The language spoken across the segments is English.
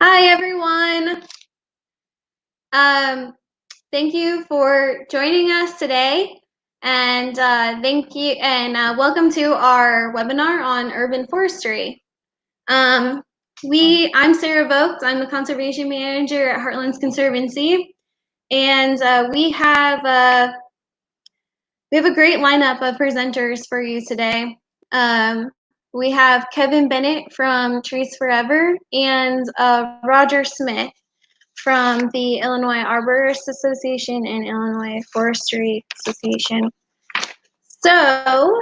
Hi, everyone. Thank you for joining us today, and thank you and welcome to our webinar on urban forestry. I'm Sarah Vogt. I'm the conservation manager at HeartLands Conservancy, and we have a great lineup of presenters for you today. We have Kevin Bennett from Trees Forever and Roger Smith from the Illinois Arborists Association and Illinois Forestry Association. So,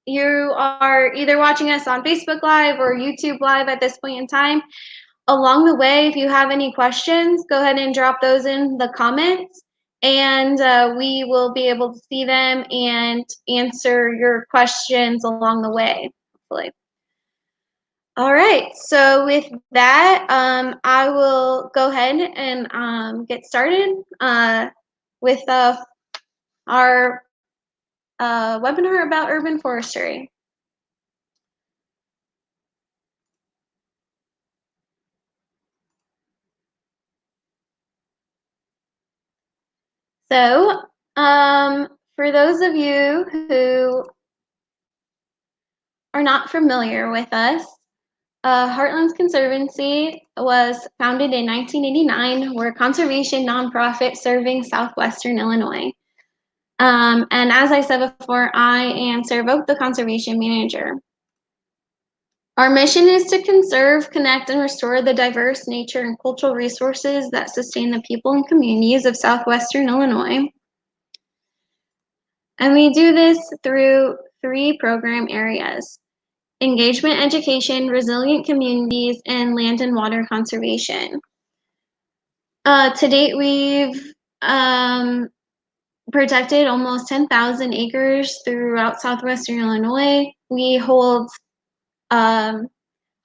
you are either watching us on Facebook Live or YouTube Live at this point in time. Along the way, if you have any questions, go ahead and drop those in the comments, and we will be able to see them and answer your questions along the way, hopefully. All right, so with that, I will go ahead and get started with our webinar about urban forestry. So, for those of you who are not familiar with us, HeartLands Conservancy was founded in 1989. We're a conservation nonprofit serving southwestern Illinois. And as I said before, I am Sarah Vogt, the conservation manager. Our mission is to conserve, connect, and restore the diverse nature and cultural resources that sustain the people and communities of southwestern Illinois. And we do this through 3 program areas: engagement, education, resilient communities, and land and water conservation. To date, we've protected almost 10,000 acres throughout southwestern Illinois. We hold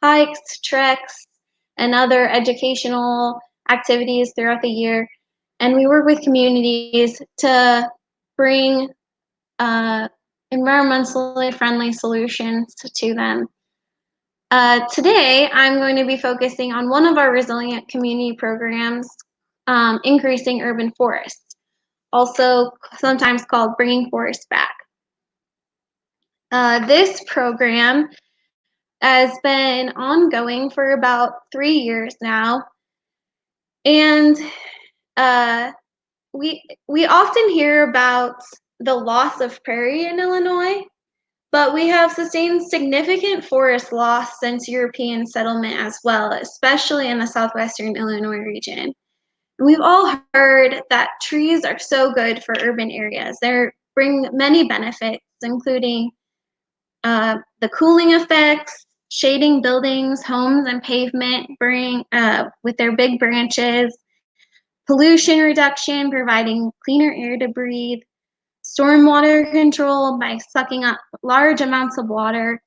hikes, treks, and other educational activities throughout the year. And we work with communities to bring environmentally friendly solutions to them. Today, I'm going to be focusing on one of our resilient community programs, Increasing Urban Forests, also sometimes called Bringing Forests Back. This program has been ongoing for about 3 years now, and we often hear about the loss of prairie in Illinois, but we have sustained significant forest loss since European settlement as well, especially in the southwestern Illinois region. And we've all heard that trees are so good for urban areas. They bring many benefits, including the cooling effects, shading buildings, homes, and pavement with their big branches, pollution reduction, providing cleaner air to breathe, stormwater control by sucking up large amounts of water,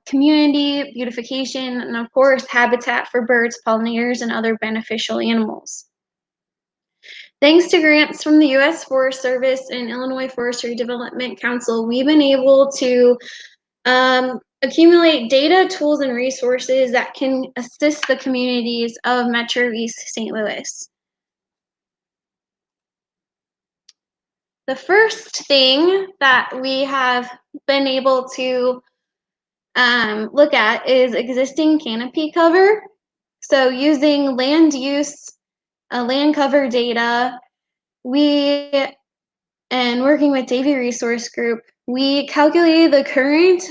community beautification, and of course, habitat for birds, pollinators, and other beneficial animals. Thanks to grants from the U.S. Forest Service and Illinois Forestry Development Council, we've been able to accumulate data, tools, and resources that can assist the communities of Metro East St. Louis. The first thing that we have been able to look at is existing canopy cover. So using land use, land cover data, and working with Davie Resource Group, we calculated the current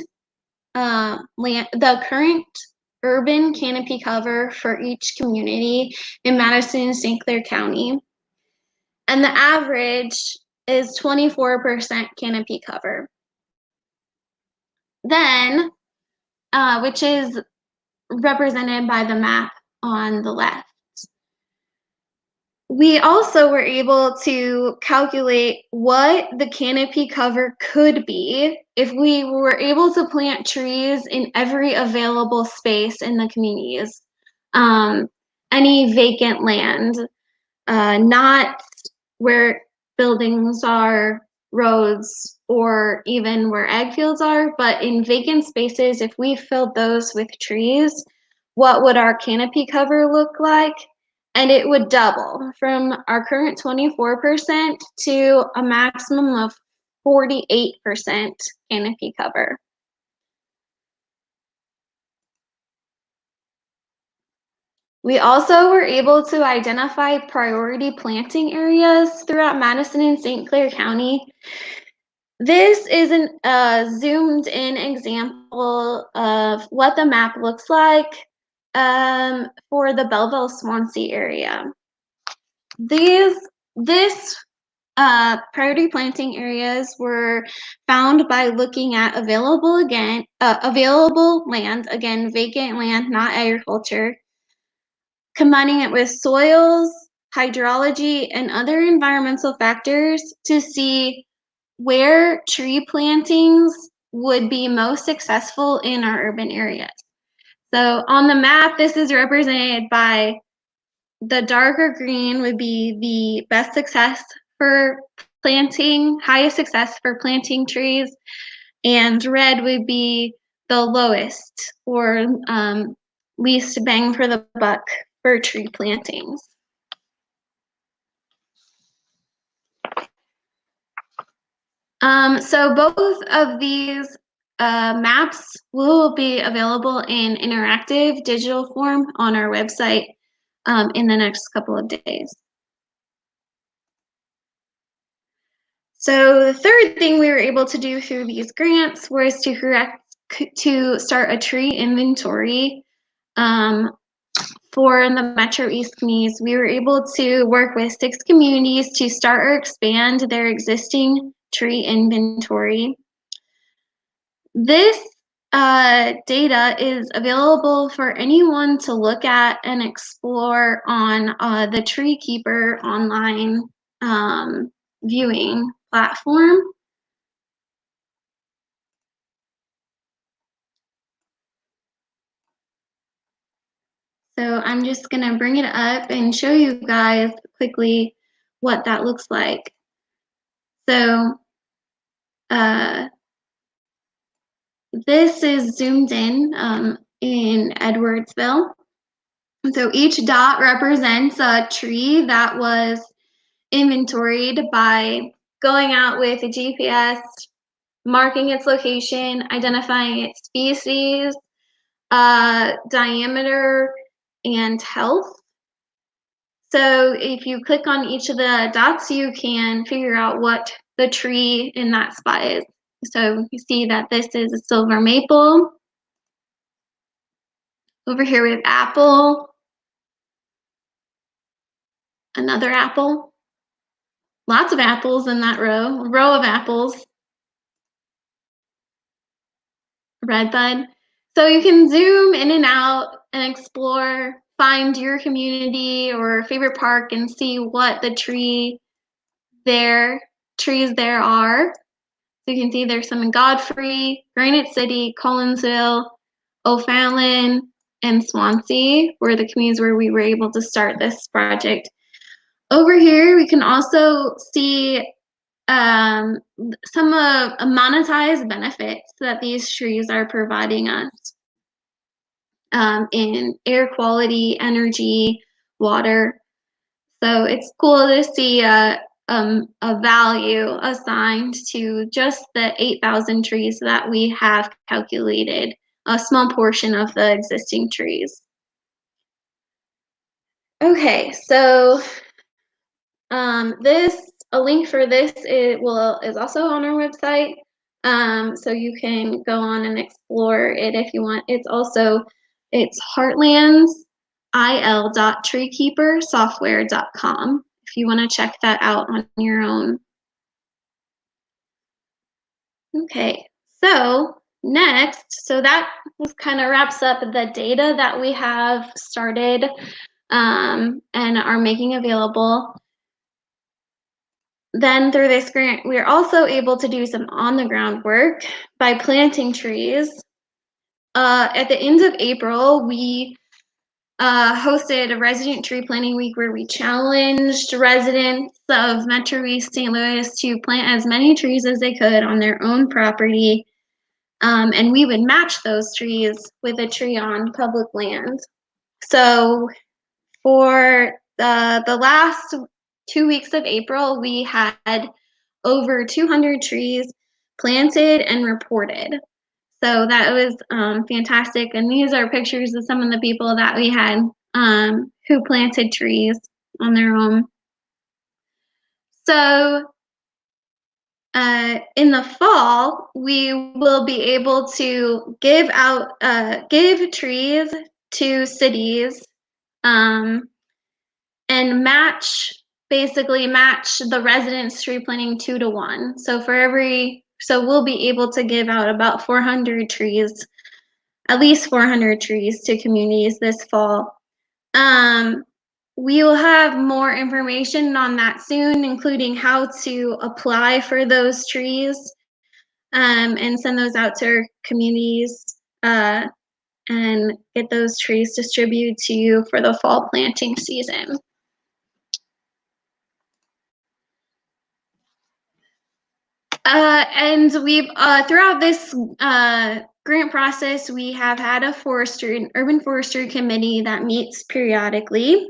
urban canopy cover for each community in Madison and St. Clair County. And the average is 24% canopy cover. Then, which is represented by the map on the left. We also were able to calculate what the canopy cover could be if we were able to plant trees in every available space in the communities. Any vacant land, not where buildings are roads or even where ag fields are, but in vacant spaces, if we filled those with trees, what would our canopy cover look like? And it would double from our current 24% to a maximum of 48% canopy cover. We also were able to identify priority planting areas throughout Madison and St. Clair County. This is a zoomed in example of what the map looks like for the Belleville-Swansea area. This priority planting areas were found by looking at available land, again, vacant land, not agriculture, combining it with soils, hydrology, and other environmental factors to see where tree plantings would be most successful in our urban areas. So on the map, this is represented by the darker green would be the best success for planting, highest success for planting trees, and red would be the lowest or least bang for the buck for tree plantings. So both of these maps will be available in interactive digital form on our website in the next couple of days. So the third thing we were able to do through these grants was to start a tree inventory for the Metro East communities. We were able to work with 6 communities to start or expand their existing tree inventory. This data is available for anyone to look at and explore on the Tree Keeper online viewing platform. So I'm just gonna bring it up and show you guys quickly what that looks like. So this is zoomed in Edwardsville. So each dot represents a tree that was inventoried by going out with a GPS, marking its location, identifying its species, diameter, and health. So if you click on each of the dots, you can figure out what the tree in that spot is. So you see that this is a silver maple. Over here we have apple, another apple, lots of apples in that row of apples, redbud. So you can zoom in and out and explore, find your community or favorite park and see what the trees there are. So you can see there's some in Godfrey, Granite City, Collinsville, O'Fallon, and Swansea were the communities where we were able to start this project. Over here, we can also see some monetized benefits that these trees are providing us in air quality, energy, water. So it's cool to see a value assigned to just the 8,000 trees that we have calculated, a small portion of the existing trees. Okay, so a link for this is also on our website, so you can go on and explore it if you want. It's heartlandsil.treekeepersoftware.com if you want to check that out on your own. Okay, so next, so that kind of wraps up the data that we have started and are making available. Then through this grant, we are also able to do some on-the-ground work by planting trees. At the end of April, we hosted a resident tree planting week where we challenged residents of Metro East St. Louis to plant as many trees as they could on their own property. And we would match those trees with a tree on public land. So for the last 2 weeks of April, we had over 200 trees planted and reported. So that was fantastic. And these are pictures of some of the people that we had who planted trees on their own. So in the fall, we will be able to give trees to cities and basically match the residents' tree planting 2 to 1. So we'll be able to give out about 400 trees, at least 400 trees to communities this fall. We will have more information on that soon, including how to apply for those trees and send those out to our communities and get those trees distributed to you for the fall planting season. And we've throughout this grant process, we have had an urban forestry committee that meets periodically.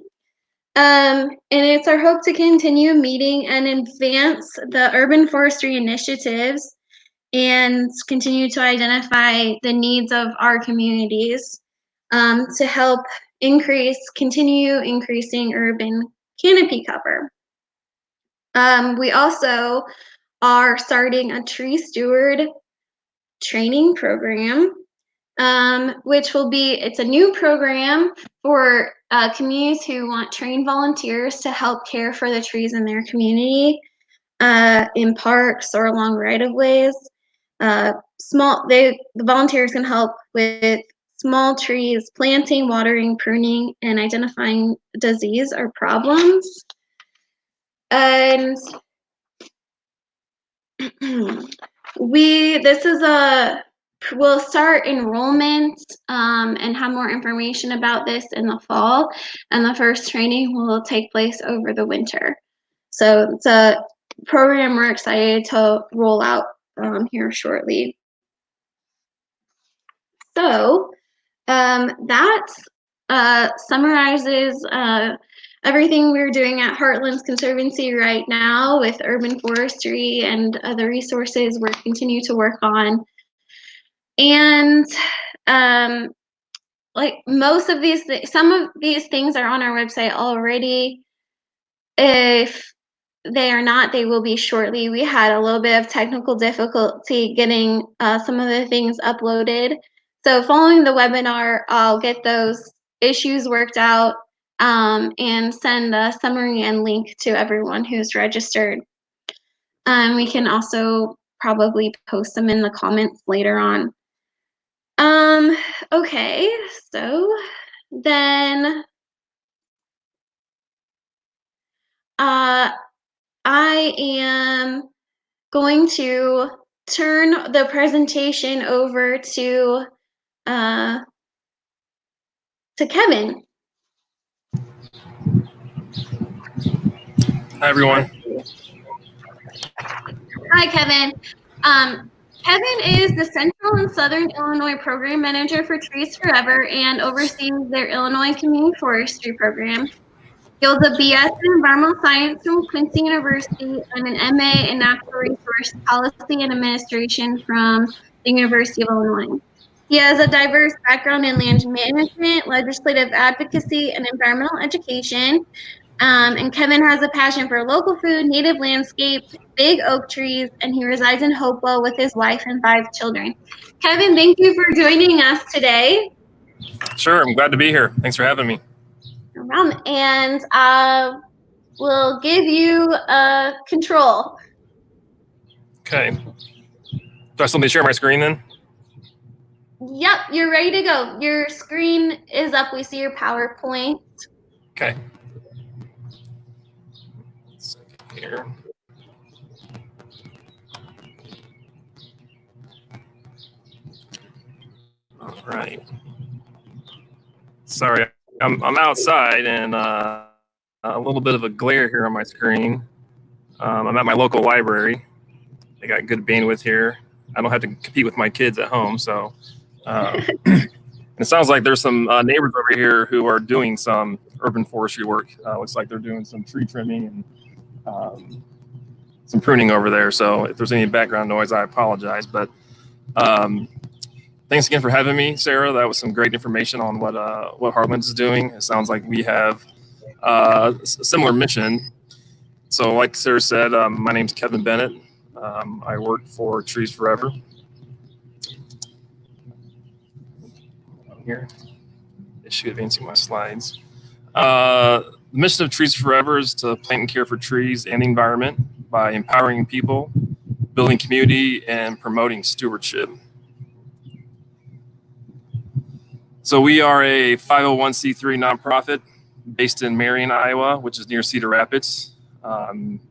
And it's our hope to continue meeting and advance the urban forestry initiatives and continue to identify the needs of our communities to help continue increasing urban canopy cover. We also are starting a tree steward training program, it's a new program for communities who want trained volunteers to help care for the trees in their community, in parks or along right-of-ways. The volunteers can help with small trees, planting, watering, pruning, and identifying disease or problems. And we'll start enrollment and have more information about this in the fall, and the first training will take place over the winter. So it's a program we're excited to roll out here shortly. So that summarizes everything we're doing at HeartLands Conservancy right now with urban forestry and other resources we're continuing to work on. And like some of these things are on our website already. If they are not, they will be shortly. We had a little bit of technical difficulty getting some of the things uploaded. So following the webinar, I'll get those issues worked out and send a summary and link to everyone who's registered. We can also probably post them in the comments later on. Okay, so then I am going to turn the presentation over to Kevin. Hi, everyone. Hi, Kevin. Kevin is the Central and Southern Illinois Program Manager for Trees Forever and oversees their Illinois Community Forestry Program. He holds a BS in Environmental Science from Quincy University and an MA in Natural Resource Policy and Administration from the University of Illinois. He has a diverse background in land management, legislative advocacy, and environmental education. And Kevin has a passion for local food, native landscape, big oak trees, and he resides in Hopewell with his wife and 5 children. Kevin, thank you for joining us today. Sure, I'm glad to be here. Thanks for having me. And we'll give you control. Okay. Do I still need to share my screen then? Yep, you're ready to go. Your screen is up. We see your PowerPoint. Okay. Here. All right. Sorry, I'm outside, and a little bit of a glare here on my screen. I'm at my local library. They got good bandwidth here. I don't have to compete with my kids at home, so it sounds like there's some neighbors over here who are doing some urban forestry work. Looks like they're doing some tree trimming and some pruning over there. So if there's any background noise, I apologize. But thanks again for having me, Sarah. That was some great information on what HeartLands is doing. It sounds like we have a similar mission. So like Sarah said, my name's Kevin Bennett. I work for Trees Forever. Here, issue advancing my slides. The mission of Trees Forever is to plant and care for trees and the environment by empowering people, building community, and promoting stewardship. So we are a 501c3 nonprofit based in Marion, Iowa, which is near Cedar Rapids.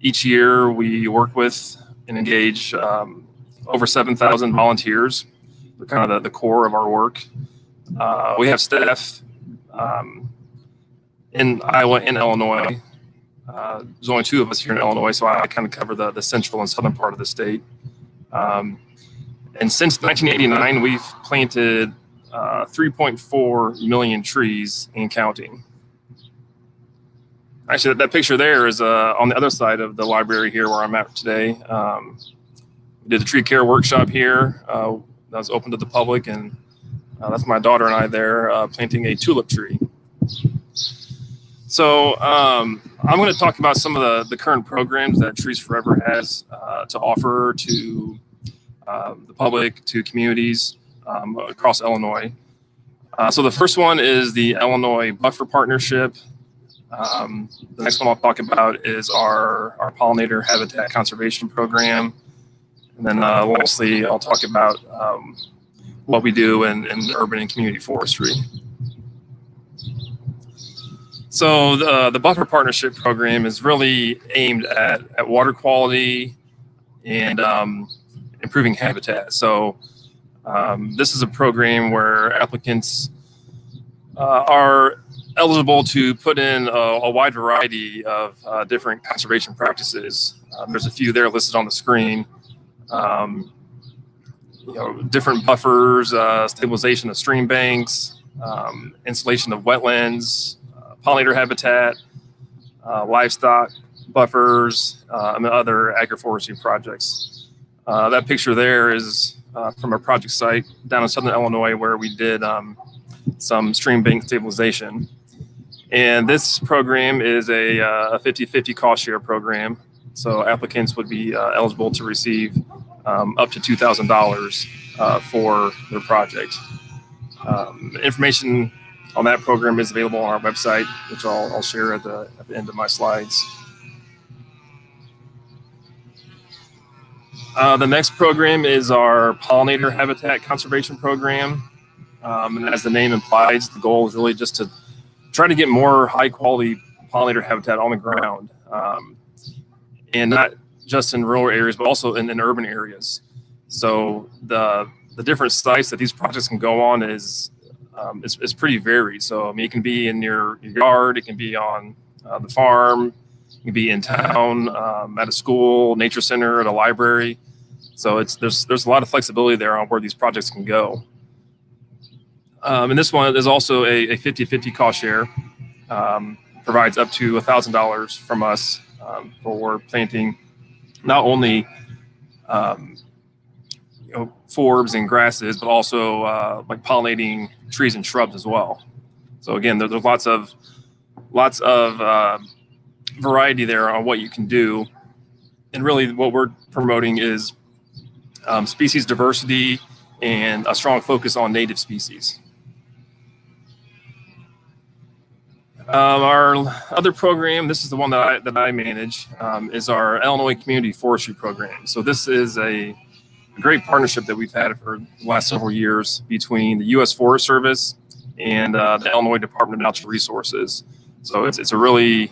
Each year we work with and engage over 7,000 volunteers. They're kind of the core of our work. We have staff in Iowa and Illinois. There's only 2 of us here in Illinois, so I kind of cover the central and southern part of the state. And since 1989, we've planted 3.4 million trees and counting. Actually, that picture there is on the other side of the library here where I'm at today. We did a tree care workshop here that was open to the public, and that's my daughter and I there planting a tulip tree. So I'm going to talk about some of the current programs that Trees Forever has to offer to the public, to communities across Illinois. So the first one is the Illinois Buffer Partnership. The next one I'll talk about is our pollinator habitat conservation program. And then lastly, I'll talk about what we do in urban and community forestry. So the Buffer Partnership program is really aimed at water quality and improving habitat. So this is a program where applicants are eligible to put in a wide variety of different conservation practices. There's a few there listed on the screen. Different buffers, stabilization of stream banks, installation of wetlands, pollinator habitat, livestock buffers, and other agroforestry projects. That picture there is from a project site down in southern Illinois where we did some stream bank stabilization. And this program is a 50-50 cost share program. So applicants would be eligible to receive up to $2,000 for their project. Information on that program is available on our website, which I'll share at the end of my slides. The next program is our pollinator habitat conservation program. And as the name implies, the goal is really just to try to get more high quality pollinator habitat on the ground. And not just in rural areas, but also in urban areas. So the different sites that these projects can go on is pretty varied. So I mean, it can be in your yard, it can be on the farm, it can be in town, at a school, nature center, at a library. So there's a lot of flexibility there on where these projects can go. And this one is also a 50-50 cost share. Provides up to $1,000 from us for planting not only forbs and grasses, but also like pollinating trees and shrubs as well. So again, there's lots of variety there on what you can do, and really what we're promoting is species diversity and a strong focus on native species. Our other program, this is the one that I manage, is our Illinois Community Forestry Program. So this is a great partnership that we've had for the last several years between the U.S. Forest Service and the Illinois Department of Natural Resources. So it's a really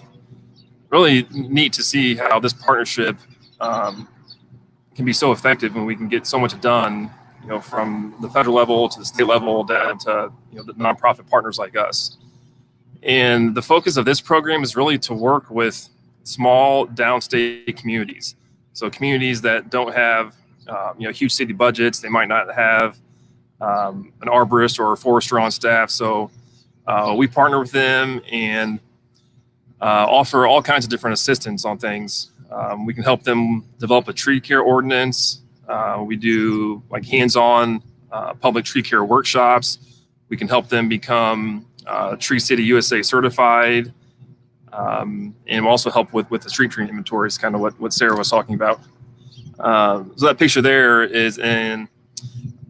neat to see how this partnership can be so effective when we can get so much done, from the federal level to the state level to the nonprofit partners like us. And the focus of this program is really to work with small downstate communities. So communities that don't have huge city budgets, they might not have an arborist or a forester on staff. So we partner with them and offer all kinds of different assistance on things. We can help them develop a tree care ordinance. We do like hands-on public tree care workshops. We can help them become Tree City USA certified. And we'll also help with the street tree inventory is kind of what Sarah was talking about. So that picture there is in,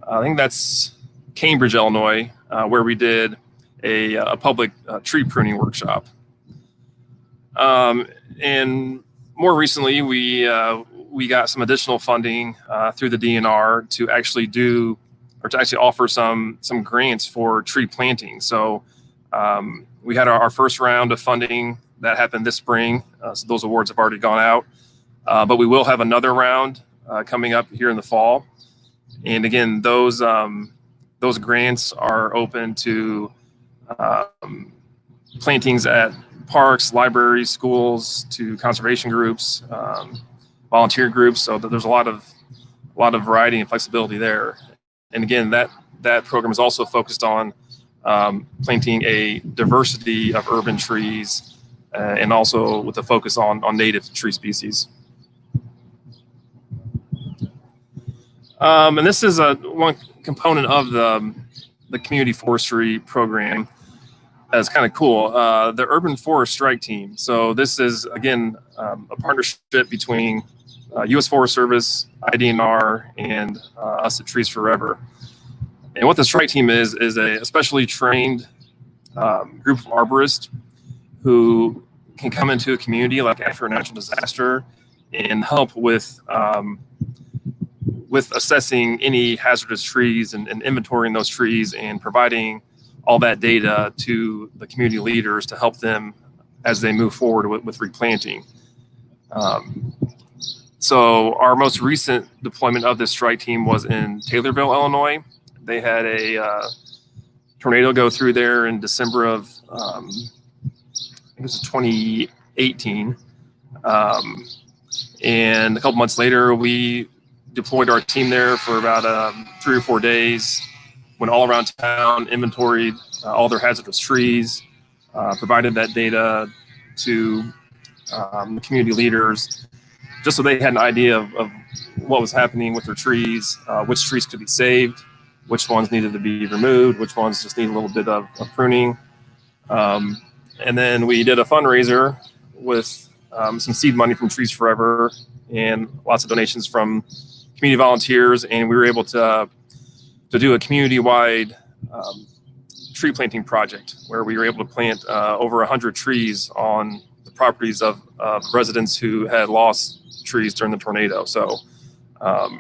I think that's Cambridge, Illinois, where we did a public tree pruning workshop. And more recently, we got some additional funding through the DNR to actually offer some grants for tree planting. So we had our first round of funding that happened this spring. So those awards have already gone out, but we will have another round coming up here in the fall. And again, those grants are open to plantings at parks, libraries, schools, to conservation groups, volunteer groups. So there's a lot of variety and flexibility there. And again, that program is also focused on planting a diversity of urban trees, and also with a focus on native tree species. And this is one component of the community forestry program. That's kind of cool. The Urban Forest Strike Team. So this is, again, a partnership between U.S. Forest Service, IDNR, and us at Trees Forever. And what the strike team is a specially trained group of arborists who can come into a community like after a natural disaster and help with assessing any hazardous trees and inventorying those trees and providing all that data to the community leaders to help them as they move forward with replanting. So our most recent deployment of this strike team was in Taylorville, Illinois. They had a tornado go through there in December of, I think it was 2018. And a couple months later, we deployed our team there for about 3 or 4 days, went all around town, inventoried all their hazardous trees, provided that data to the community leaders, just so they had an idea of what was happening with their trees, which trees could be saved, which ones needed to be removed, which ones just need a little bit of pruning. And then we did a fundraiser with some seed money from Trees Forever and lots of donations from community volunteers, and we were able to do a community-wide tree planting project where we were able to plant over 100 trees on the properties of residents who had lost trees during the tornado. So a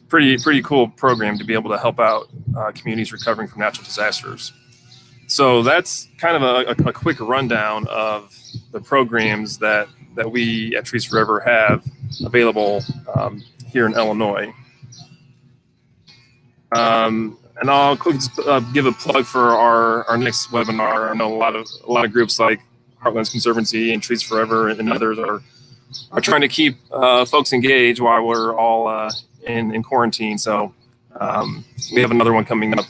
pretty cool program to be able to help out communities recovering from natural disasters. So that's kind of a quick rundown of the programs that we at Trees Forever have available here in Illinois. And I'll quickly give a plug for our next webinar. I know a lot of groups like HeartLands Conservancy and Trees Forever and others are trying to keep folks engaged while we're all in quarantine. So we have another one coming up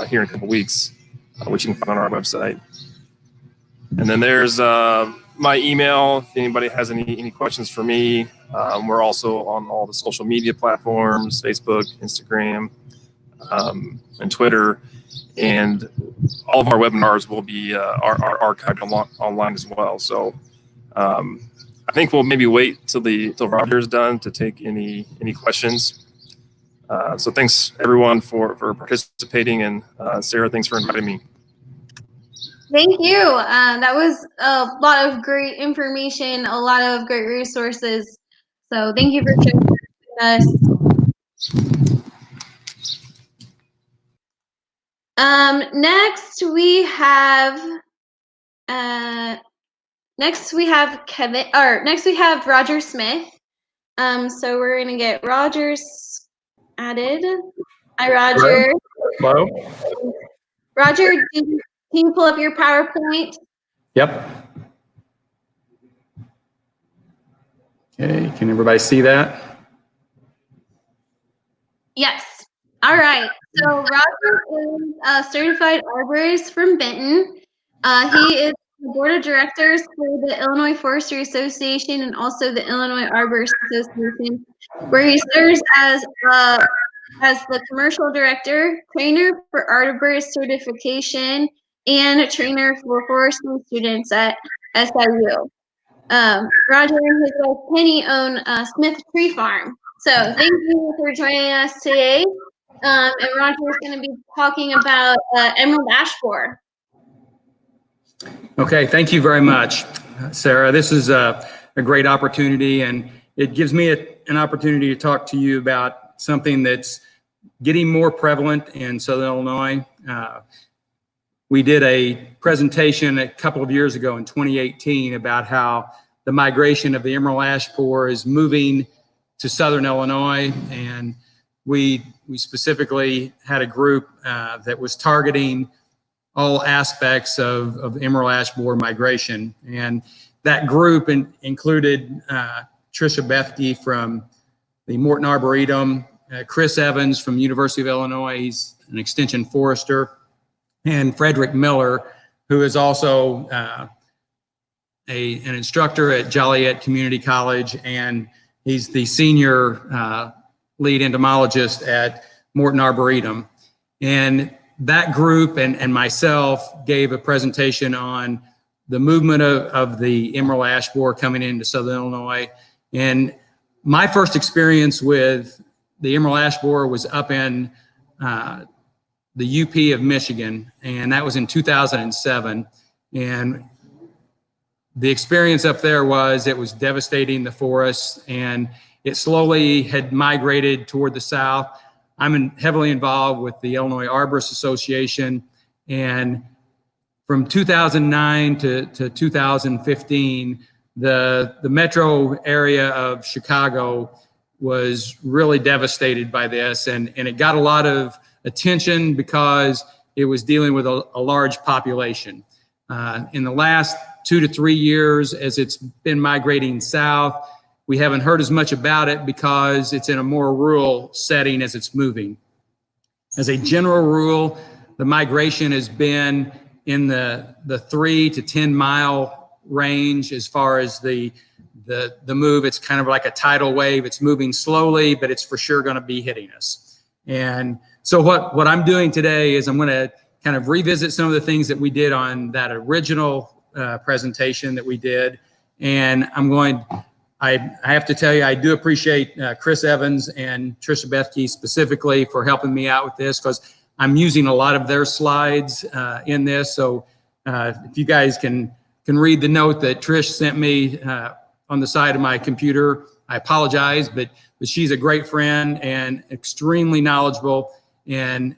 here in a couple weeks, which you can find on our website. And then there's my email if anybody has any questions for me. We're also on all the social media platforms, Facebook, Instagram, and Twitter, and all of our webinars will be are archived online as well. So I think we'll maybe wait till Roger's done to take any questions. So thanks everyone for participating, and Sarah, thanks for inviting me. Thank you. That was a lot of great information, a lot of great resources. So thank you for sharing with us. Next we have Roger Smith. So we're gonna get Roger's added. Hi, Roger. Hello. Roger, can Can you pull up your PowerPoint? Yep. Okay, can everybody see that? Yes. All right. So Roger is a certified arborist from Benton. He is the board of directors for the Illinois Forestry Association and also the Illinois Arborist Association, where he serves as the commercial director, trainer for arborist certification, and a trainer for forestry students at SIU. Roger and his wife Penny own Smith Tree Farm. So thank you for joining us today. And Roger is going to be talking about emerald ash borer. Okay, thank you very much, Sarah. This is a great opportunity, and it gives me an opportunity to talk to you about something that's getting more prevalent in Southern Illinois. We did a presentation a couple of years ago in 2018 about how the migration of the emerald ash borer is moving to Southern Illinois, and we specifically had a group that was targeting all aspects of emerald ash borer migration, and that group included Tricia Bethke from the Morton Arboretum, Chris Evans from University of Illinois, he's an extension forester, and Frederick Miller, who is also an instructor at Joliet Community College, and he's the senior lead entomologist at Morton Arboretum. And that group and myself gave a presentation on the movement of the emerald ash borer coming into Southern Illinois. And my first experience with the emerald ash borer was up in the UP of Michigan, and that was in 2007. And the experience up there was it was devastating the forests, and it slowly had migrated toward the south. I'm heavily involved with the Illinois Arborist Association, and from 2009 to 2015, the metro area of Chicago was really devastated by this, and it got a lot of attention because it was dealing with a large population. In the last 2 to 3 years, as it's been migrating south, we haven't heard as much about it because it's in a more rural setting as it's moving. As a general rule, the migration has been in the 3 to 10 mile range as far as the move. It's kind of like a tidal wave. It's moving slowly, but it's for sure going to be hitting us. And so what I'm doing today is I'm going to kind of revisit some of the things that we did on that original presentation that we did. And I have to tell you, I do appreciate Chris Evans and Tricia Bethke specifically for helping me out with this, because I'm using a lot of their slides in this. So if you guys can read the note that Trish sent me on the side of my computer, I apologize, but she's a great friend and extremely knowledgeable, and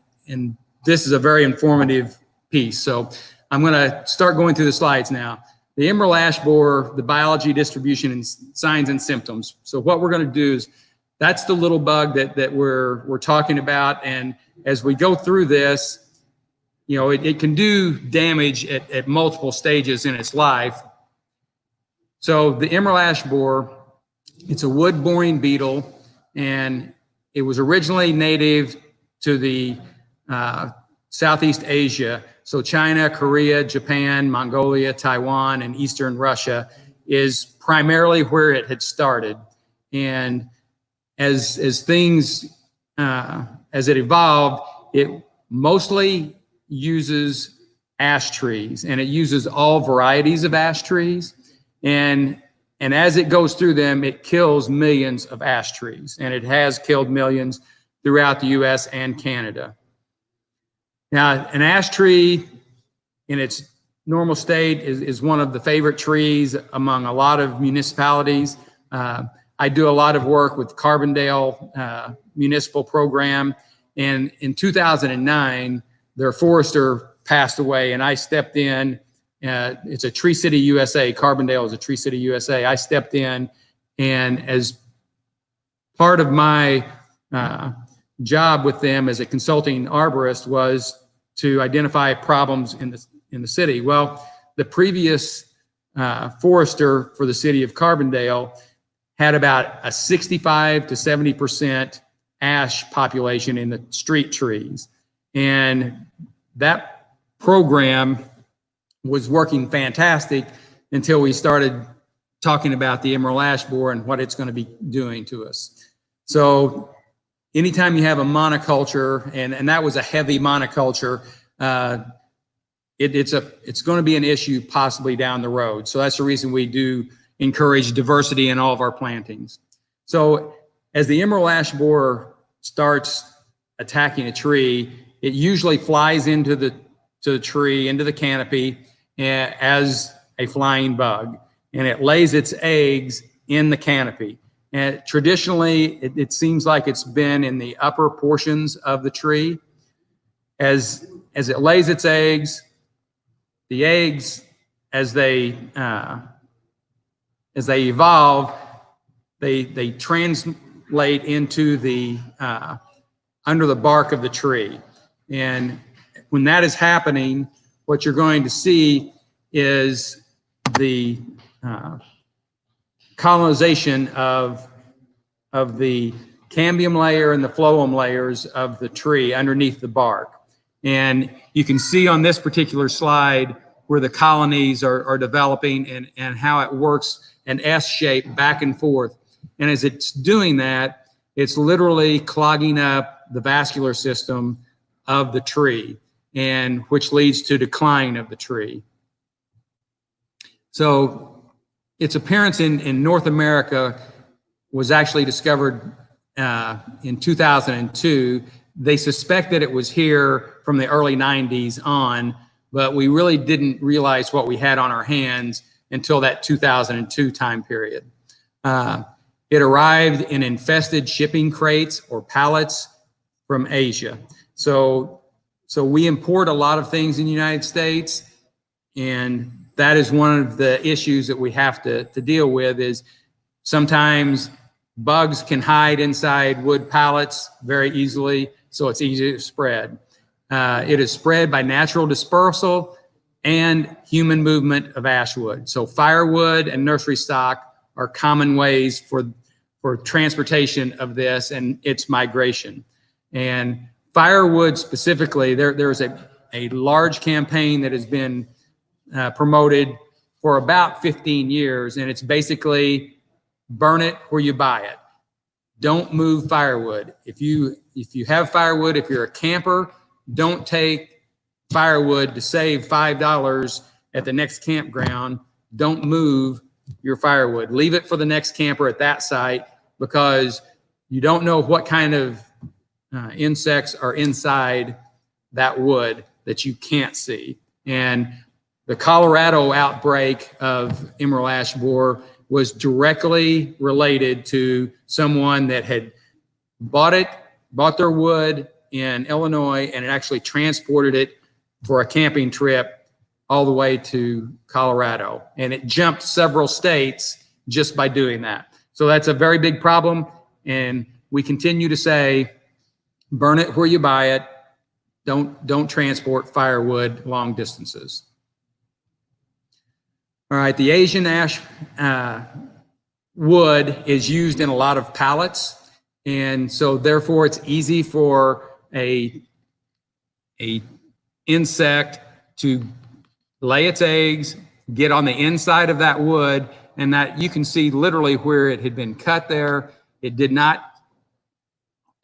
this is a very informative piece. So I'm going to start going through the slides now. The emerald ash borer, the biology, distribution, and signs and symptoms. So what we're going to do is, that's the little bug that we're talking about. And as we go through this, you know, it can do damage at multiple stages in its life. So the emerald ash borer, it's a wood boring beetle, and it was originally native to the Southeast Asia. So China, Korea, Japan, Mongolia, Taiwan, and Eastern Russia is primarily where it had started. And as things, as it evolved, it mostly uses ash trees, and it uses all varieties of ash trees. And as it goes through them, it kills millions of ash trees, and it has killed millions throughout the US and Canada. Now, an ash tree in its normal state is one of the favorite trees among a lot of municipalities. I do a lot of work with Carbondale municipal program, and in 2009, their forester passed away, and I stepped in. It's a Tree City USA. Carbondale is a Tree City USA. I stepped in, and as part of my job with them as a consulting arborist was to identify problems in the city. Well, the previous forester for the city of Carbondale had about a 65 to 70% ash population in the street trees. And that program was working fantastic until we started talking about the emerald ash borer and what it's going to be doing to us. So anytime you have a monoculture, and that was a heavy monoculture, it's going to be an issue possibly down the road. So that's the reason we do encourage diversity in all of our plantings. So as the emerald ash borer starts attacking a tree, it usually flies into the tree, into the canopy, as a flying bug, and it lays its eggs in the canopy. And traditionally, it seems like it's been in the upper portions of the tree. As it lays its eggs, the eggs, as they evolve, they translate into the under the bark of the tree. And when that is happening, what you're going to see is the colonization of the cambium layer and the phloem layers of the tree underneath the bark. And you can see on this particular slide where the colonies are developing and how it works an S shape back and forth. And as it's doing that, it's literally clogging up the vascular system of the tree, and which leads to decline of the tree. So its appearance in North America was actually discovered in 2002. They suspect that it was here from the early 90s on, but we really didn't realize what we had on our hands until that 2002 time period. It arrived in infested shipping crates or pallets from Asia. So we import a lot of things in the United States, and that is one of the issues that we have to deal with. Is sometimes bugs can hide inside wood pallets very easily, so it's easy to spread. It is spread by natural dispersal and human movement of ash wood. So firewood and nursery stock are common ways for transportation of this and its migration. And firewood specifically, there's a large campaign that has been promoted for about 15 years, and it's basically burn it where you buy it. Don't move firewood. If you have firewood, if you're a camper, don't take firewood to save $5 at the next campground. Don't move your firewood. Leave it for the next camper at that site, because you don't know what kind of insects are inside that wood that you can't see. And the Colorado outbreak of emerald ash borer was directly related to someone that had bought their wood in Illinois and had actually transported it for a camping trip all the way to Colorado. And it jumped several states just by doing that. So that's a very big problem. And we continue to say, burn it where you buy it. Don't transport firewood long distances. All right, the Asian ash wood is used in a lot of pallets, and so therefore it's easy for a insect to lay its eggs, get on the inside of that wood, and that you can see literally where it had been cut there. It did not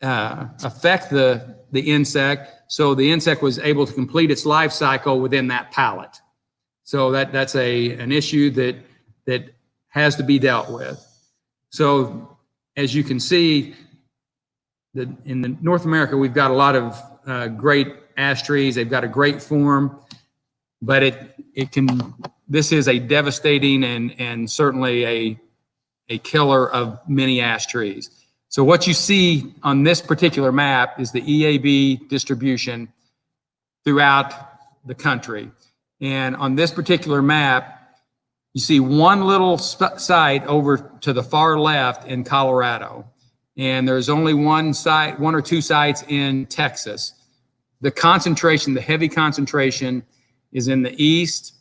affect the insect, so the insect was able to complete its life cycle within that pallet. So that's an issue that has to be dealt with. So as you can see, in North America, we've got a lot of great ash trees. They've got a great form, but this is a devastating and certainly a killer of many ash trees. So what you see on this particular map is the EAB distribution throughout the country. And on this particular map, you see one little site over to the far left in Colorado. And there's only one or two sites in Texas. The concentration, the heavy concentration, is in the east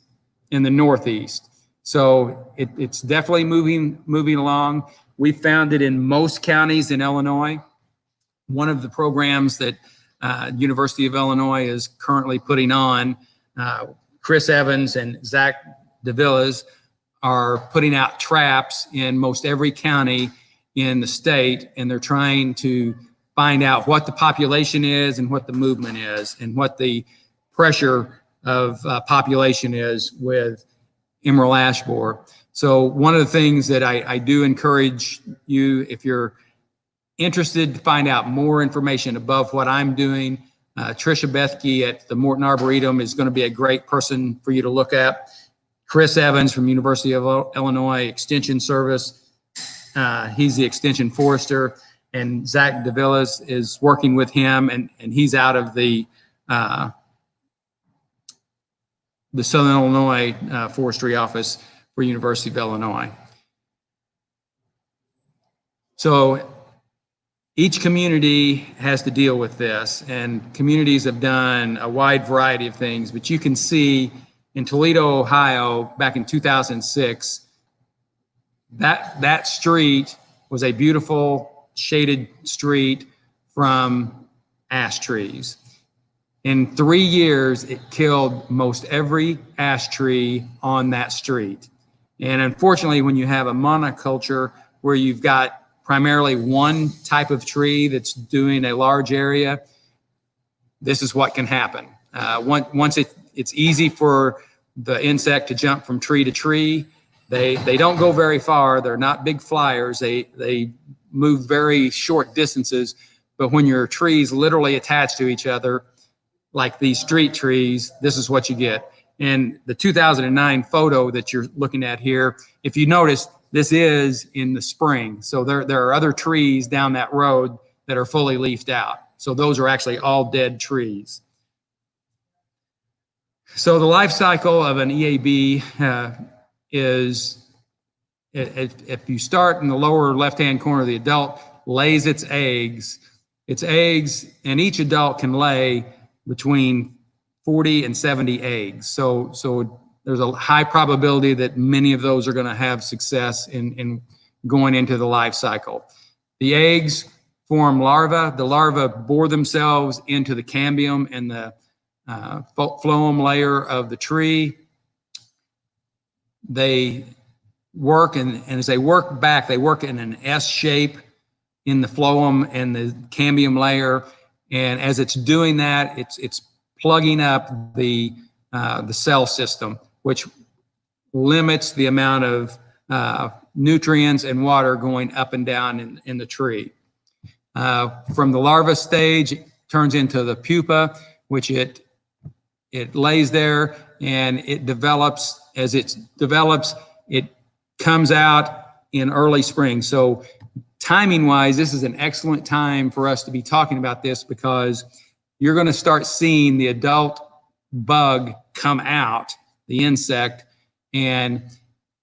and the northeast. So it's definitely moving along. We found it in most counties in Illinois. One of the programs that University of Illinois is currently putting on, Chris Evans and Zach DeVillas are putting out traps in most every county in the state, and they're trying to find out what the population is and what the movement is and what the pressure of population is with emerald ash borer. So one of the things that I do encourage you, if you're interested to find out more information above what I'm doing, Tricia Bethke at the Morton Arboretum is going to be a great person for you to look at. Chris Evans from University of Illinois Extension Service, he's the extension forester, and Zach DeVillas is working with him, and he's out of the Southern Illinois Forestry Office for University of Illinois. So each community has to deal with this, and communities have done a wide variety of things, but you can see in Toledo, Ohio, back in 2006, that street was a beautiful shaded street from ash trees. In 3 years, it killed most every ash tree on that street. And unfortunately, when you have a monoculture where you've got primarily one type of tree that's doing a large area, this is what can happen. Once it's easy for the insect to jump from tree to tree. They don't go very far. They're not big flyers. They move very short distances. But when your trees literally attach to each other, like these street trees, this is what you get. And the 2009 photo that you're looking at here, if you notice, this is in the spring. So there are other trees down that road that are fully leafed out. So those are actually all dead trees. So the life cycle of an EAB is, if you start in the lower left-hand corner, the adult lays its eggs, and each adult can lay between 40 and 70 eggs. So there's a high probability that many of those are going to have success in going into the life cycle. The eggs form larvae. The larvae bore themselves into the cambium and the phloem layer of the tree. They work, and as they work back, they work in an S shape in the phloem and the cambium layer. And as it's doing that, it's plugging up the cell system, which limits the amount of nutrients and water going up and down in the tree. From the larva stage, it turns into the pupa, which it lays there, and it develops. As it develops, it comes out in early spring. So timing wise, this is an excellent time for us to be talking about this, because you're going to start seeing the adult bug come out, the insect, and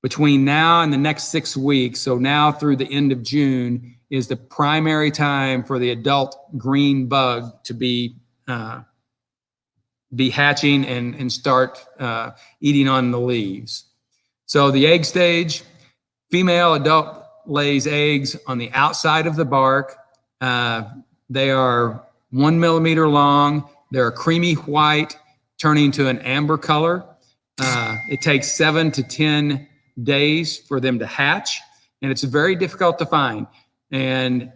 between now and the next 6 weeks, so now through the end of June, is the primary time for the adult green bug to be hatching and start eating on the leaves. So the egg stage, female adult lays eggs on the outside of the bark. They are 1 millimeter long. They're creamy white, turning to an amber color. It takes 7 to 10 days for them to hatch, and it's very difficult to find. And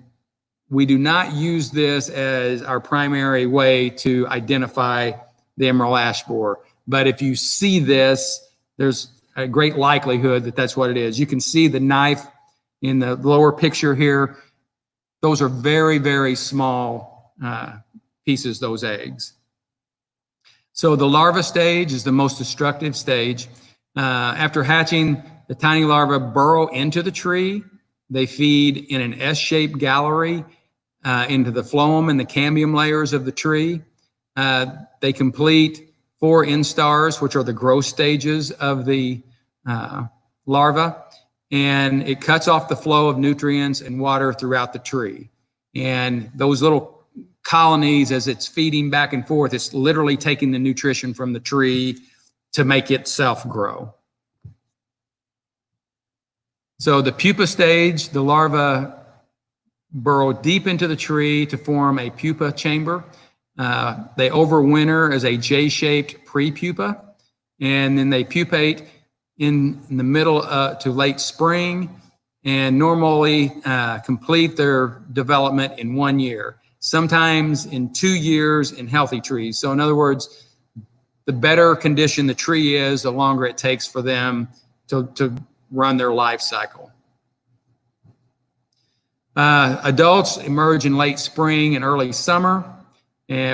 we do not use this as our primary way to identify the emerald ash borer. But if you see this, there's a great likelihood that that's what it is. You can see the knife in the lower picture here. Those are very, very small pieces, those eggs. So the larva stage is the most destructive stage. After hatching, the tiny larvae burrow into the tree. They feed in an S-shaped gallery into the phloem and the cambium layers of the tree. They complete 4 instars, which are the growth stages of the larva, and it cuts off the flow of nutrients and water throughout the tree. And those little colonies, as it's feeding back and forth, it's literally taking the nutrition from the tree to make itself grow. So the pupa stage, the larva burrow deep into the tree to form a pupa chamber. They overwinter as a J-shaped pre-pupa, and then they pupate in the middle to late spring, and normally complete their development in 1 year, sometimes in 2 years in healthy trees. So in other words, the better condition the tree is, the longer it takes for them to run their life cycle. Adults emerge in late spring and early summer,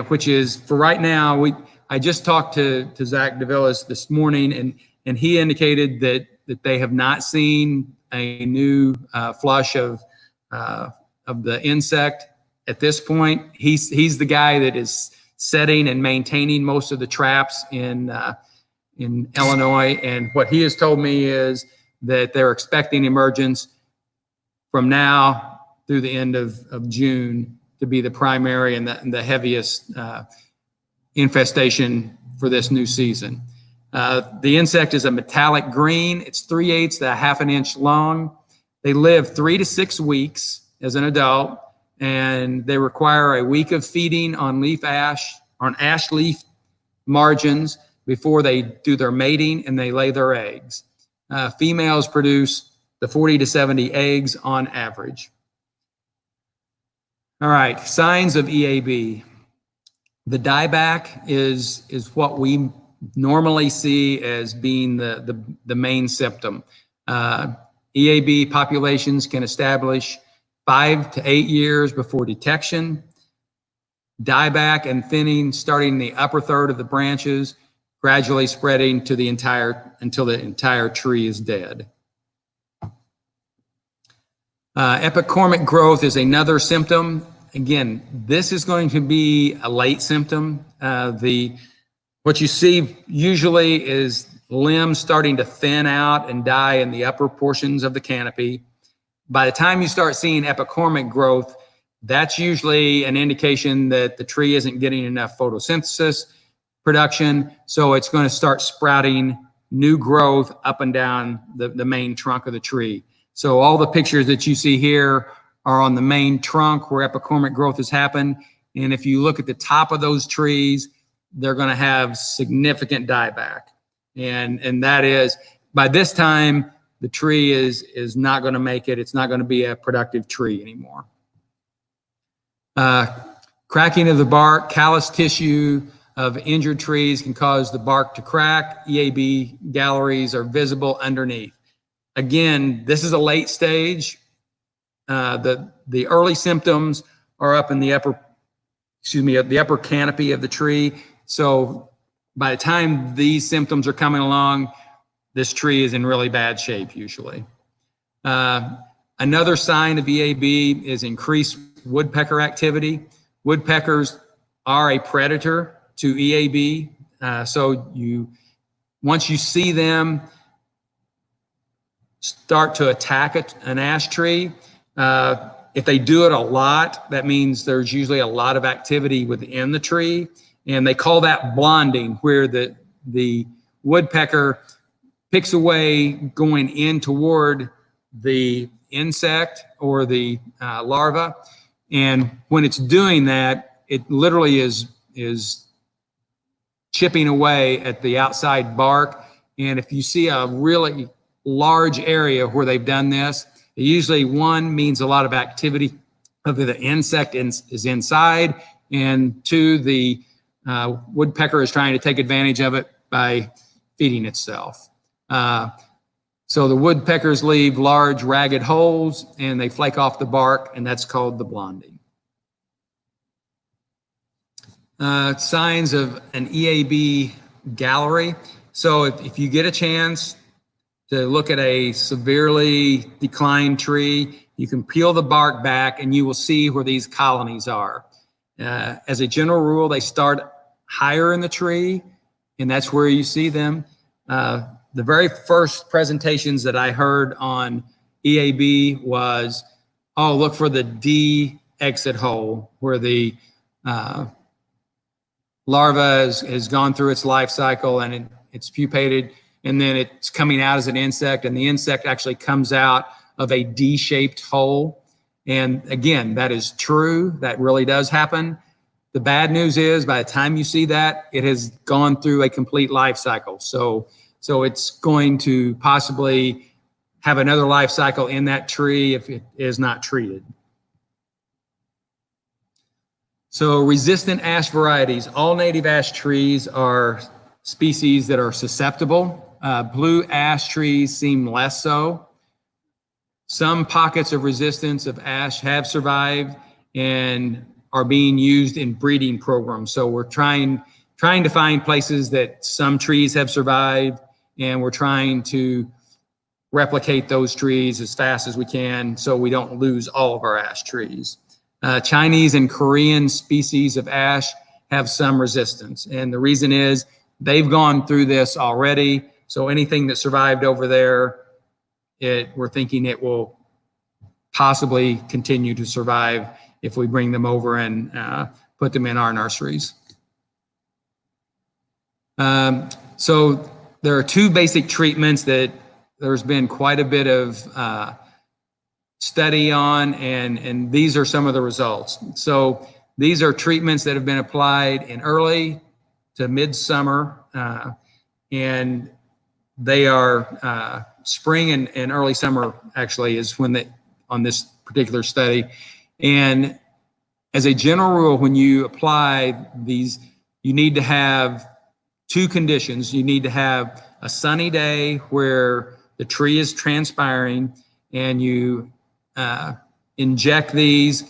which is, for right now, I just talked to Zach DeVillis this morning, and he indicated that they have not seen a new flush of the insect at this point. He's the guy that is setting and maintaining most of the traps in Illinois, and what he has told me is that they're expecting emergence from now through the end of June to be the primary and the heaviest infestation for this new season. The insect is a metallic green. It's 3/8 to 1/2 inch long. They live 3 to 6 weeks as an adult, and they require a week of feeding on ash leaf margins before they do their mating and they lay their eggs. Females produce the 40 to 70 eggs on average. All right, signs of EAB. The dieback is what we normally see as being the main symptom. EAB populations can establish 5 to 8 years before detection. Dieback and thinning starting in the upper third of the branches, gradually spreading to until the entire tree is dead. Epicormic growth is another symptom. Again, this is going to be a late symptom. What you see usually is limbs starting to thin out and die in the upper portions of the canopy. By the time you start seeing epicormic growth, that's usually an indication that the tree isn't getting enough photosynthesis production, so it's going to start sprouting new growth up and down the main trunk of the tree. So all the pictures that you see here are on the main trunk where epicormic growth has happened. And if you look at the top of those trees, they're going to have significant dieback. And that is, by this time, the tree is not going to make it. It's not going to be a productive tree anymore. Cracking of the bark, callus tissue of injured trees can cause the bark to crack. EAB galleries are visible underneath. Again, this is a late stage. The early symptoms are up in the upper canopy of the tree. So by the time these symptoms are coming along, this tree is in really bad shape usually. Another sign of EAB is increased woodpecker activity. Woodpeckers are a predator to EAB. So once you see them start to attack an ash tree, if they do it a lot, that means there's usually a lot of activity within the tree. And they call that blonding, where the woodpecker picks away going in toward the insect or the larva. And when it's doing that, it literally is chipping away at the outside bark. And if you see a really large area where they've done this, it usually, one, means a lot of activity of the insect is inside, and two, the woodpecker is trying to take advantage of it by feeding itself. So the woodpeckers leave large ragged holes and they flake off the bark, and that's called the blonding. Signs of an EAB gallery. So if you get a chance to look at a severely declined tree, you can peel the bark back and you will see where these colonies are. As a general rule, they start higher in the tree, and that's where you see them. The very first presentations that I heard on EAB was, oh, look for the D exit hole where the larva has gone through its life cycle and it's pupated, and then it's coming out as an insect, and the insect actually comes out of a D-shaped hole. And again, that is true. That really does happen. The bad news is by the time you see that, it has gone through a complete life cycle. So it's going to possibly have another life cycle in that tree if it is not treated. So resistant ash varieties, all native ash trees are species that are susceptible. Blue ash trees seem less so. Some pockets of resistance of ash have survived and are being used in breeding programs. So we're trying to find places that some trees have survived, and we're trying to replicate those trees as fast as we can so we don't lose all of our ash trees. Chinese and Korean species of ash have some resistance, and the reason is they've gone through this already. So anything that survived over there, we're thinking it will possibly continue to survive if we bring them over and put them in our nurseries. So there are two basic treatments that there's been quite a bit of study on, and these are some of the results. So these are treatments that have been applied in early to midsummer, and they are spring and early summer actually is when on this particular study. And as a general rule, when you apply these, you need to have two conditions. You need to have a sunny day where the tree is transpiring, and you inject these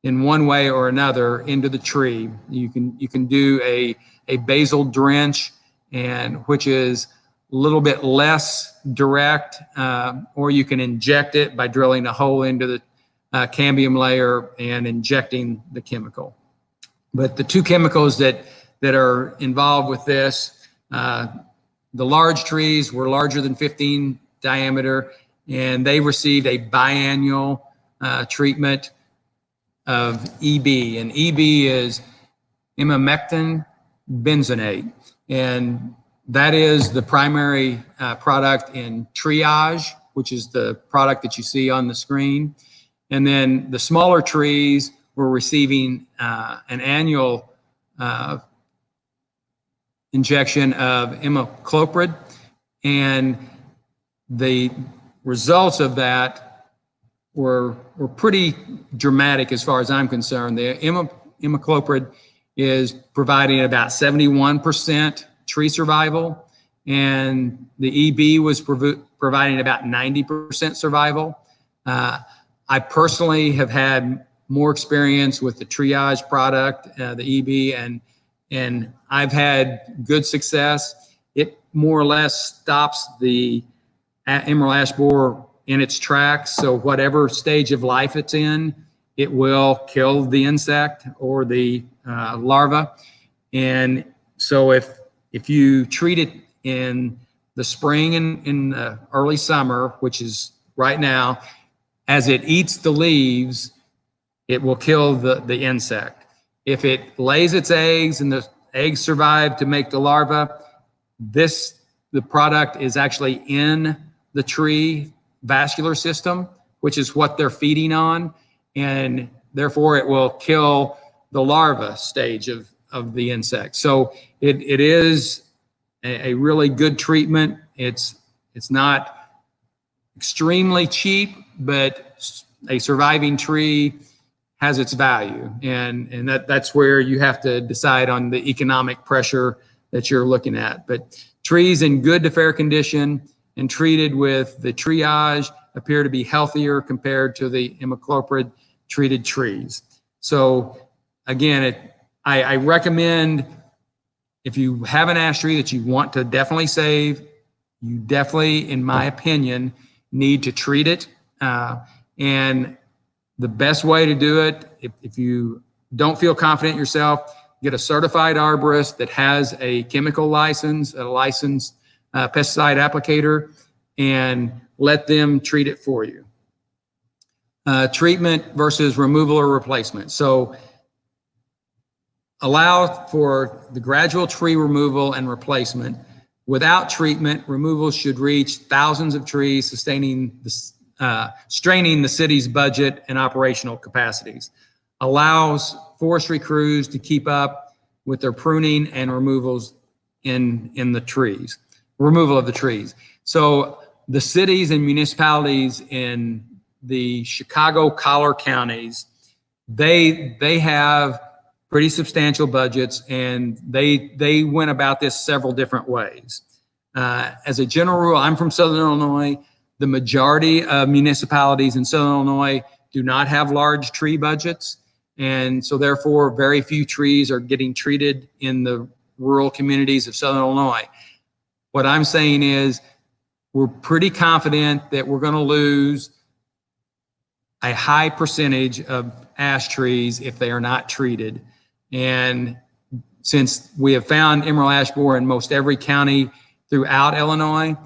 in one way or another into the tree. You can do a basal drench, and which is a little bit less direct, or you can inject it by drilling a hole into the cambium layer and injecting the chemical. But the two chemicals that are involved with this, the large trees were larger than 15 diameter, and they received a biannual treatment of EB, and EB is imamectin benzoate, and that is the primary product in triage, which is the product that you see on the screen. And then the smaller trees were receiving an annual injection of imidacloprid, and the results of that were pretty dramatic as far as I'm concerned. The imidacloprid is providing about 71% tree survival, and the EB was providing about 90% survival. I personally have had more experience with the triage product, the EB, and I've had good success. It more or less stops the emerald ash borer in its tracks. So whatever stage of life it's in, it will kill the insect or the larva. And so if you treat it in the spring and in the early summer, which is right now, as it eats the leaves, it will kill the insect. If it lays its eggs and the eggs survive to make the larva, the product is actually in the tree vascular system, which is what they're feeding on, and therefore it will kill the larva stage of the insect. So it is a really good treatment. It's not extremely cheap, but a surviving tree has its value, and that's where you have to decide on the economic pressure that you're looking at. But trees in good to fair condition and treated with the triage appear to be healthier compared to the imidacloprid treated trees. So again, I recommend, if you have an ash tree that you want to definitely save, you definitely, in my opinion, need to treat it. And the best way to do it, if you don't feel confident yourself, get a certified arborist that has a chemical license, a licensed pesticide applicator, and let them treat it for you. Treatment versus removal or replacement. So allow for the gradual tree removal and replacement. Without treatment, removals should reach thousands of trees, straining the city's budget and operational capacities. Allows forestry crews to keep up with their pruning and removals in the trees, removal of the trees. So the cities and municipalities in the Chicago collar counties, they have pretty substantial budgets, and they went about this several different ways. As a general rule, I'm from Southern Illinois. The majority of municipalities in Southern Illinois do not have large tree budgets, and so therefore very few trees are getting treated in the rural communities of Southern Illinois. What I'm saying is we're pretty confident that we're going to lose a high percentage of ash trees if they are not treated. And since we have found emerald ash borer in most every county throughout Illinois,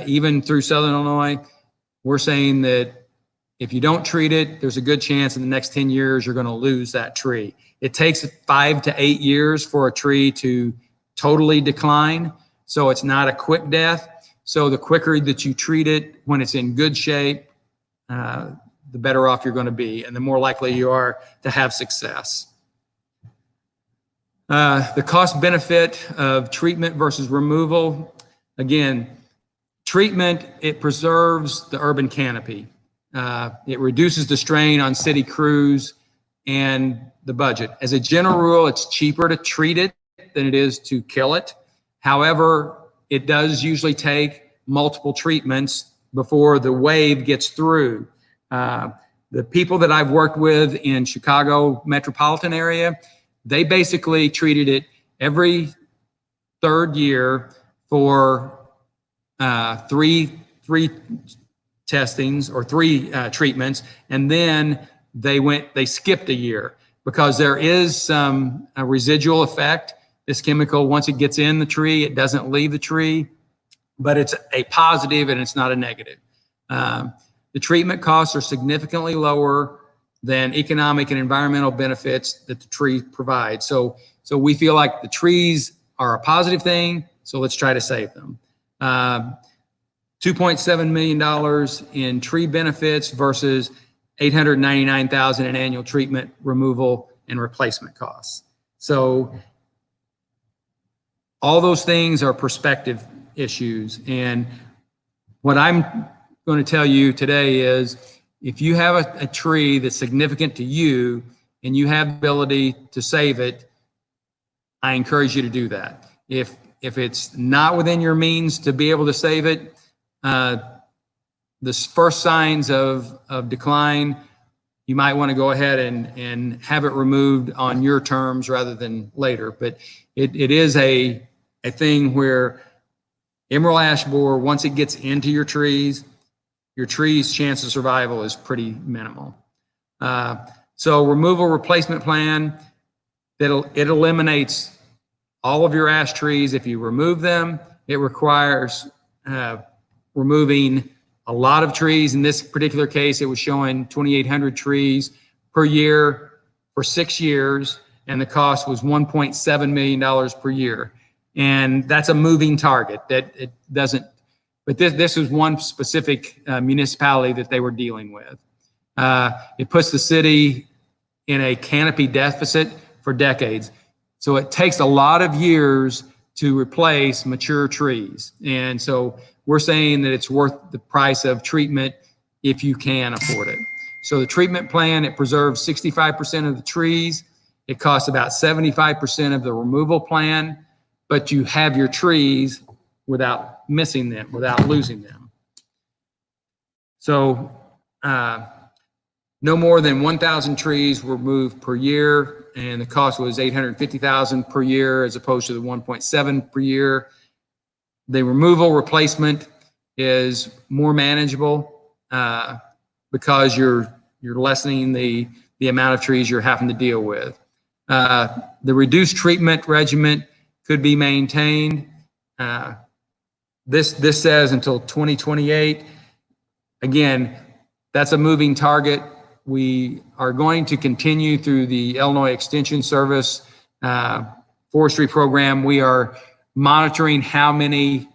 even through Southern Illinois, we're saying that if you don't treat it, there's a good chance in the next 10 years you're going to lose that tree. It takes 5 to 8 years for a tree to totally decline, so it's not a quick death. So the quicker that you treat it when it's in good shape, the better off you're going to be, and the more likely you are to have success. The cost benefit of treatment versus removal. Again, treatment, it preserves the urban canopy. It reduces the strain on city crews and the budget. As a general rule, it's cheaper to treat it than it is to kill it. However, it does usually take multiple treatments before the wave gets through. The people that I've worked with in Chicago metropolitan area, they basically treated it every third year for three testings or three treatments, and then they skipped a year because there is some residual effect. This chemical, once it gets in the tree, it doesn't leave the tree, but it's a positive and it's not a negative. The treatment costs are significantly lower than economic and environmental benefits that the tree provides. So we feel like the trees are a positive thing, so let's try to save them. $2.7 million in tree benefits versus $899,000 in annual treatment, removal, and replacement costs. So all those things are perspective issues. And what I'm going to tell you today is if you have a tree that's significant to you and you have the ability to save it, I encourage you to do that. If it's not within your means to be able to save it, the first signs of decline, you might want to go ahead and have it removed on your terms rather than later. But it is a thing where emerald ash borer, once it gets into your tree's chance of survival is pretty minimal. So removal replacement plan, it eliminates all of your ash trees. If you remove them, it requires removing a lot of trees. In this particular case, it was showing 2,800 trees per year for 6 years, and the cost was $1.7 million per year. And that's a moving target. That it doesn't. But this was one specific municipality that they were dealing with. It puts the city in a canopy deficit for decades. So it takes a lot of years to replace mature trees. And so we're saying that it's worth the price of treatment if you can afford it. So the treatment plan, it preserves 65% of the trees. It costs about 75% of the removal plan, but you have your trees without missing them, without losing them. So no more than 1,000 trees were moved per year, and the cost was $850,000 per year as opposed to the 1.7 per year. The removal replacement is more manageable because you're lessening the amount of trees you're having to deal with. The reduced treatment regimen could be maintained. This says until 2028. Again, that's a moving target. We are going to continue through the Illinois Extension Service forestry program. We are monitoring how many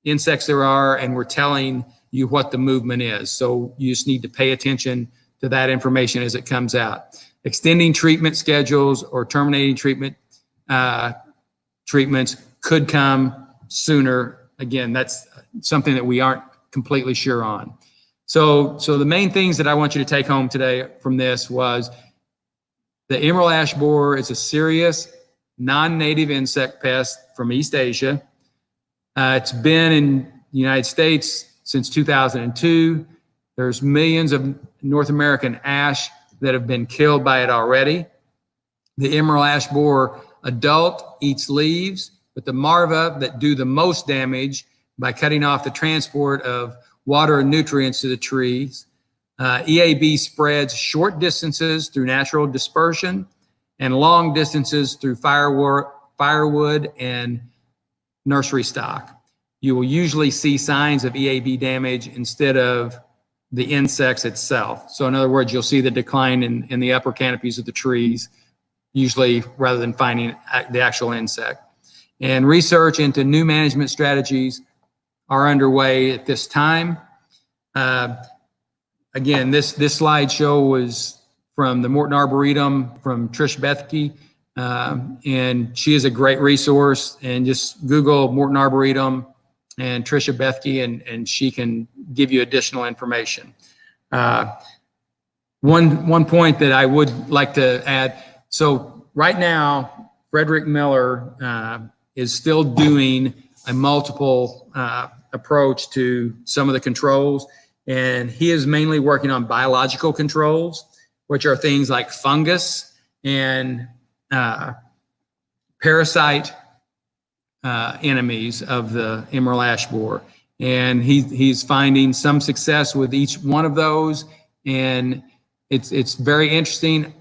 insects there are, and we're telling you what the movement is. So you just need to pay attention to that information as it comes out. Extending treatment schedules or terminating treatments could come sooner. Again, that's something that we aren't completely sure on. So the main things that I want you to take home today from this was the emerald ash borer is a serious non-native insect pest from East Asia. It's been in the United States since 2002. There's millions of North American ash that have been killed by it already. The emerald ash borer adult eats leaves, but the larvae that do the most damage by cutting off the transport of water and nutrients to the trees. EAB spreads short distances through natural dispersion and long distances through firewood and nursery stock. You will usually see signs of EAB damage instead of the insects itself. So in other words, you'll see the decline in the upper canopies of the trees, usually rather than finding the actual insect. And research into new management strategies are underway at this time. Again, this slideshow was from the Morton Arboretum, from Trish Bethke, and she is a great resource. And just Google Morton Arboretum and Tricia Bethke, and she can give you additional information. One point that I would like to add, so right now, Frederick Miller is still doing a multiple approach to some of the controls, and he is mainly working on biological controls, which are things like fungus and parasite enemies of the emerald ash borer. And he's finding some success with each one of those, and it's very interesting.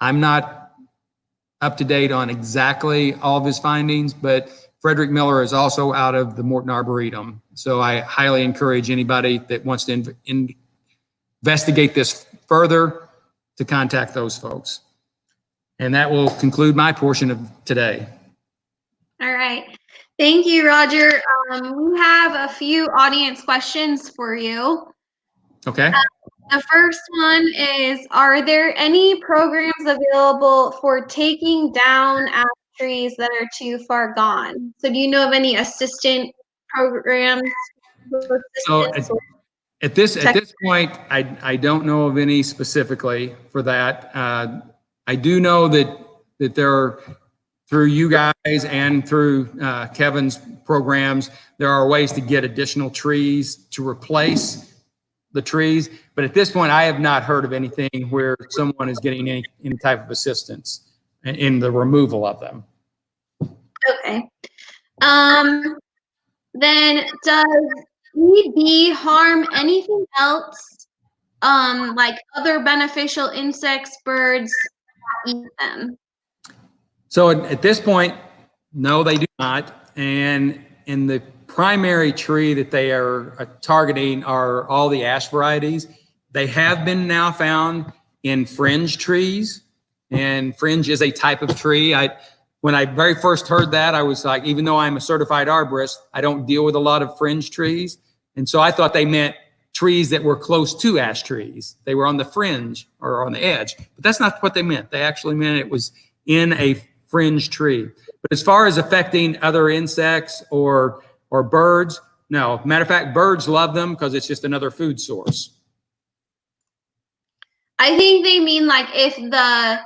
I'm not up to date on exactly all of his findings, but Frederick Miller is also out of the Morton Arboretum. So I highly encourage anybody that wants to investigate this further to contact those folks. And that will conclude my portion of today. All right. Thank you, Roger. We have a few audience questions for you. Okay. The first one is, are there any programs available for taking down ash trees that are too far gone? So do you know of any assistant programs? So at this point, I don't know of any specifically for that. I do know that there are, through you guys and through Kevin's programs, there are ways to get additional trees to replace the trees. But at this point, I have not heard of anything where someone is getting any type of assistance in the removal of them. Okay. Then does EB harm anything else, like other beneficial insects, birds eat them? So at this point, no, they do not. And in the primary tree that they are targeting are all the ash varieties. They have been now found in fringe trees, and fringe is a type of tree. When I very first heard that, I was like, even though I'm a certified arborist, I don't deal with a lot of fringe trees. And so I thought they meant trees that were close to ash trees. They were on the fringe or on the edge, but that's not what they meant. They actually meant it was in a fringe tree. But as far as affecting other insects or birds, no. Matter of fact, birds love them because it's just another food source. I think they mean like if the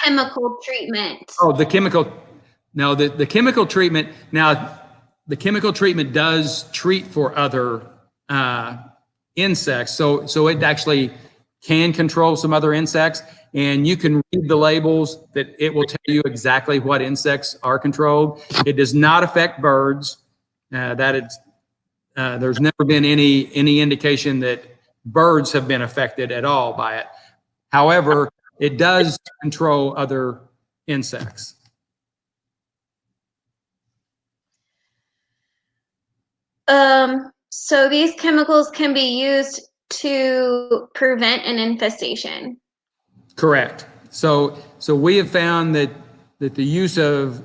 chemical treatment. Oh, the chemical. No, the chemical treatment. Now, the chemical treatment does treat for other insects. So it actually can control some other insects. And you can read the labels that it will tell you exactly what insects are controlled. It does not affect birds. There's never been any indication that birds have been affected at all by it. However, it does control other insects. So these chemicals can be used to prevent an infestation. Correct. So we have found that the use of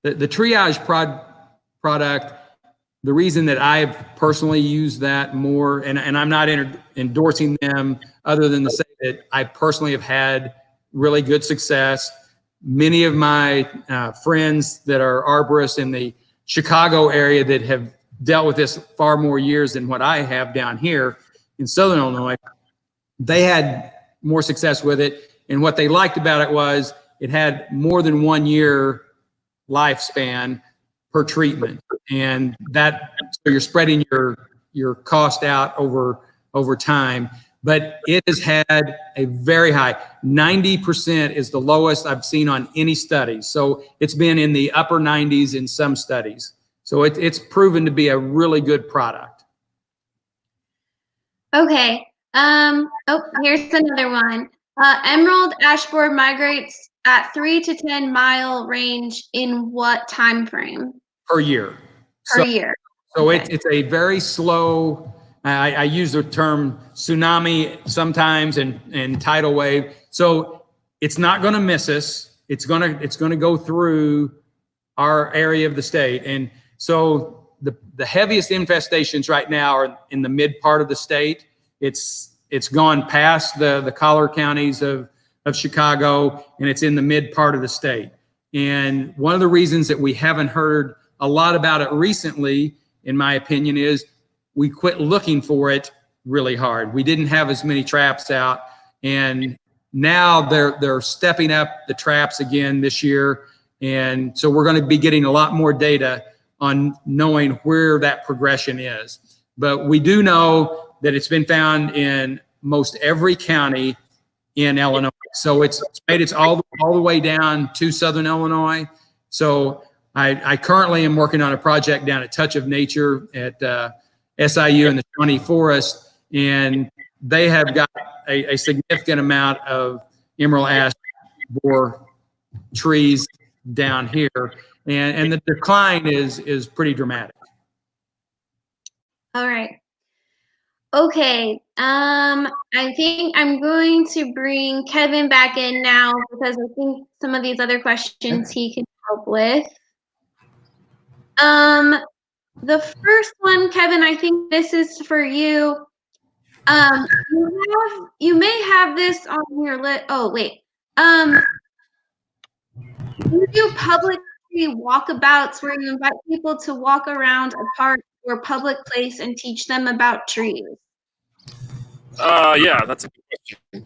The triage product, the reason that I've personally used that more, and I'm not endorsing them other than to say that I personally have had really good success. Many of my friends that are arborists in the Chicago area that have dealt with this far more years than what I have down here in Southern Illinois, they had more success with it. And what they liked about it was it had more than 1 year lifespan per treatment. And that, so you're spreading your cost out over time. But it has had a very high, 90% is the lowest I've seen on any study. So it's been in the upper 90s in some studies. So it's proven to be a really good product. Okay. Oh, here's another one. Emerald ash borer migrates at 3 to 10 mile range in what time frame? Per year. Per year. So okay. it's a very slow, I use the term tsunami sometimes and tidal wave. So it's not going to miss us. It's going to go through our area of the state. And so the heaviest infestations right now are in the mid part of the state. It's gone past the collar counties of Chicago, and it's in the mid part of the state. And one of the reasons that we haven't heard a lot about it recently, in my opinion, is we quit looking for it really hard. We didn't have as many traps out, and now they're stepping up the traps again this year. And so we're going to be getting a lot more data on knowing where that progression is. But we do know that it's been found in most every county in Illinois. So it's made its all the way down to Southern Illinois. So I currently am working on a project down at Touch of Nature at SIU in the Shawnee Forest, and they have got a significant amount of emerald ash borer trees down here, and the decline is pretty dramatic. All right. Okay. I think I'm going to bring Kevin back in now because I think some of these other questions he can help with. The first one, Kevin, I think this is for you. You may have this on your list. Oh, wait. You do public tree walkabouts where you invite people to walk around a park or public place and teach them about trees. Yeah, that's a good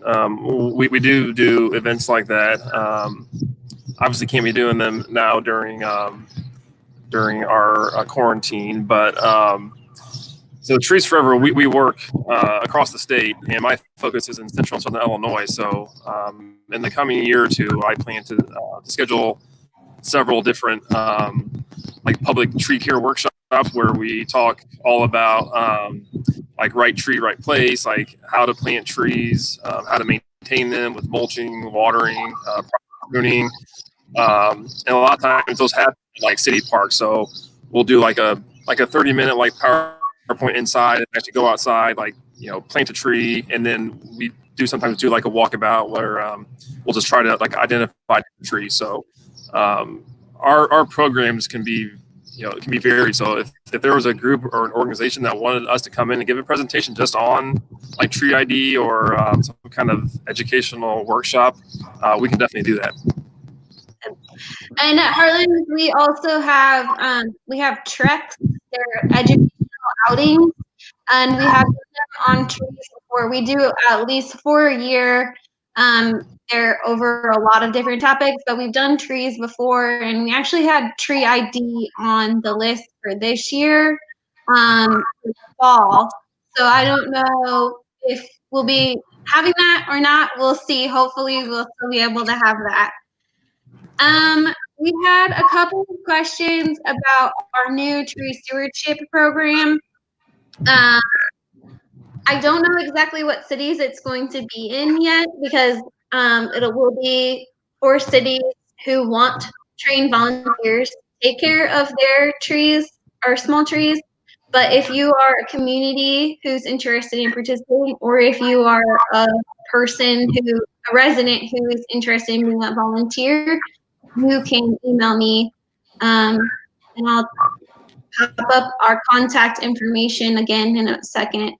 question. We do events like that. Obviously, can't be doing them now during our quarantine, but so Trees Forever, we work across the state, and my focus is in Central and Southern Illinois. So in the coming year or two, I plan to schedule several different like public tree care workshops where we talk all about like right tree, right place, like how to plant trees, how to maintain them with mulching, watering, pruning. And a lot of times those happen like city parks. So we'll do like a 30-minute like PowerPoint inside and actually go outside, like, plant a tree. And then we sometimes do like a walkabout where we'll just try to like identify the tree. So our programs can be, it can be varied. So if there was a group or an organization that wanted us to come in and give a presentation just on like tree ID or some kind of educational workshop, we can definitely do that. And at HeartLands, we also have treks. They're educational outings, and we have them on trees before. We do at least 4 a year. They're over a lot of different topics, but we've done trees before, and we actually had tree ID on the list for this year, fall. So I don't know if we'll be having that or not. We'll see. Hopefully, we'll still be able to have that. We had a couple of questions about our new tree stewardship program. I don't know exactly what cities it's going to be in yet because it will be for cities who want trained volunteers to take care of their trees or small trees. But if you are a community who's interested in participating, or if you are a resident who is interested in being a volunteer, you can email me And I'll pop up our contact information again in a second.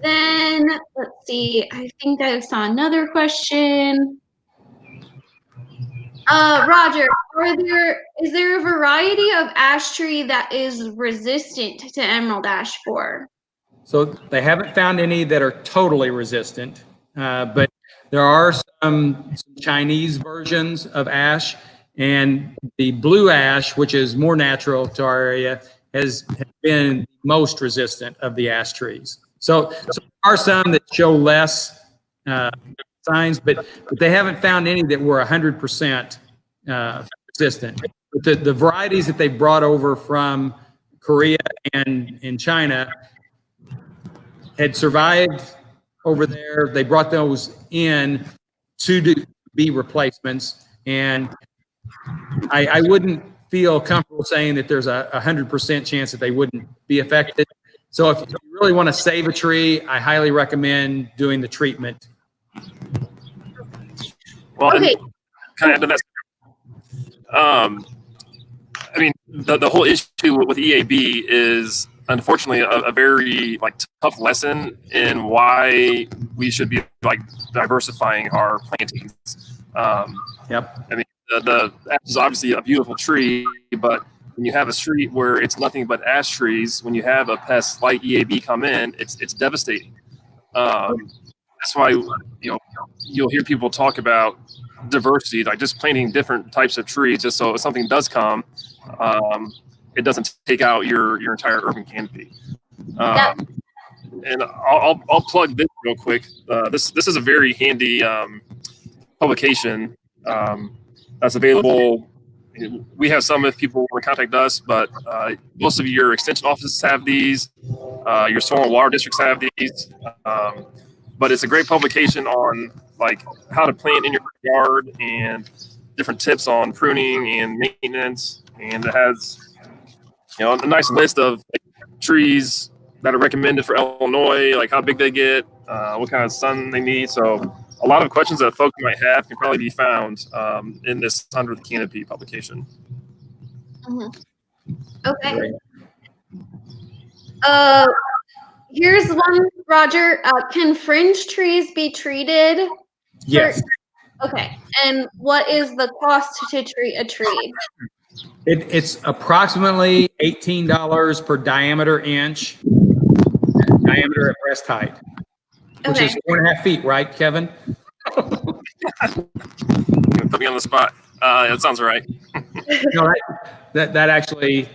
Then let's see, I think I saw another question. Roger, is there a variety of ash tree that is resistant to emerald ash borer? So they haven't found any that are totally resistant, but there are some Chinese versions of ash, and the blue ash, which is more natural to our area, has been most resistant of the ash trees. So there are some that show less signs, but they haven't found any that were 100% resistant. But the varieties that they brought over from Korea and in China had survived over there. They brought those in to be replacements, and I wouldn't feel comfortable saying that there's a 100% chance that they wouldn't be affected. So if you really want to save a tree, I highly recommend doing the treatment. Well, Okay. kind of add to that. I mean, the whole issue with EAB is unfortunately a very tough lesson in why we should be diversifying our plantings. Yep. I mean, the ash is obviously a beautiful tree, but when you have a street where it's nothing but ash trees, when you have a pest like EAB come in, it's devastating. That's why you'll hear people talk about diversity, like just planting different types of trees, just so if something does come, it doesn't take out your entire urban canopy. And I'll plug this real quick. This is a very handy publication that's available. We have some if people want to contact us, but most of your extension offices have these. Your soil and water districts have these. But it's a great publication on how to plant in your yard and different tips on pruning and maintenance. And it has, a nice list of trees that are recommended for Illinois, like how big they get, what kind of sun they need. So a lot of questions that folks might have can probably be found in this Under the Canopy publication. Mm-hmm. Okay. Here's one, Roger. Can fringe trees be treated? Yes. Okay. And what is the cost to treat a tree? It's approximately $18 per diameter inch, diameter at breast height, which is 4.5 feet, right, Kevin? Put me on the spot. That sounds right. That actually.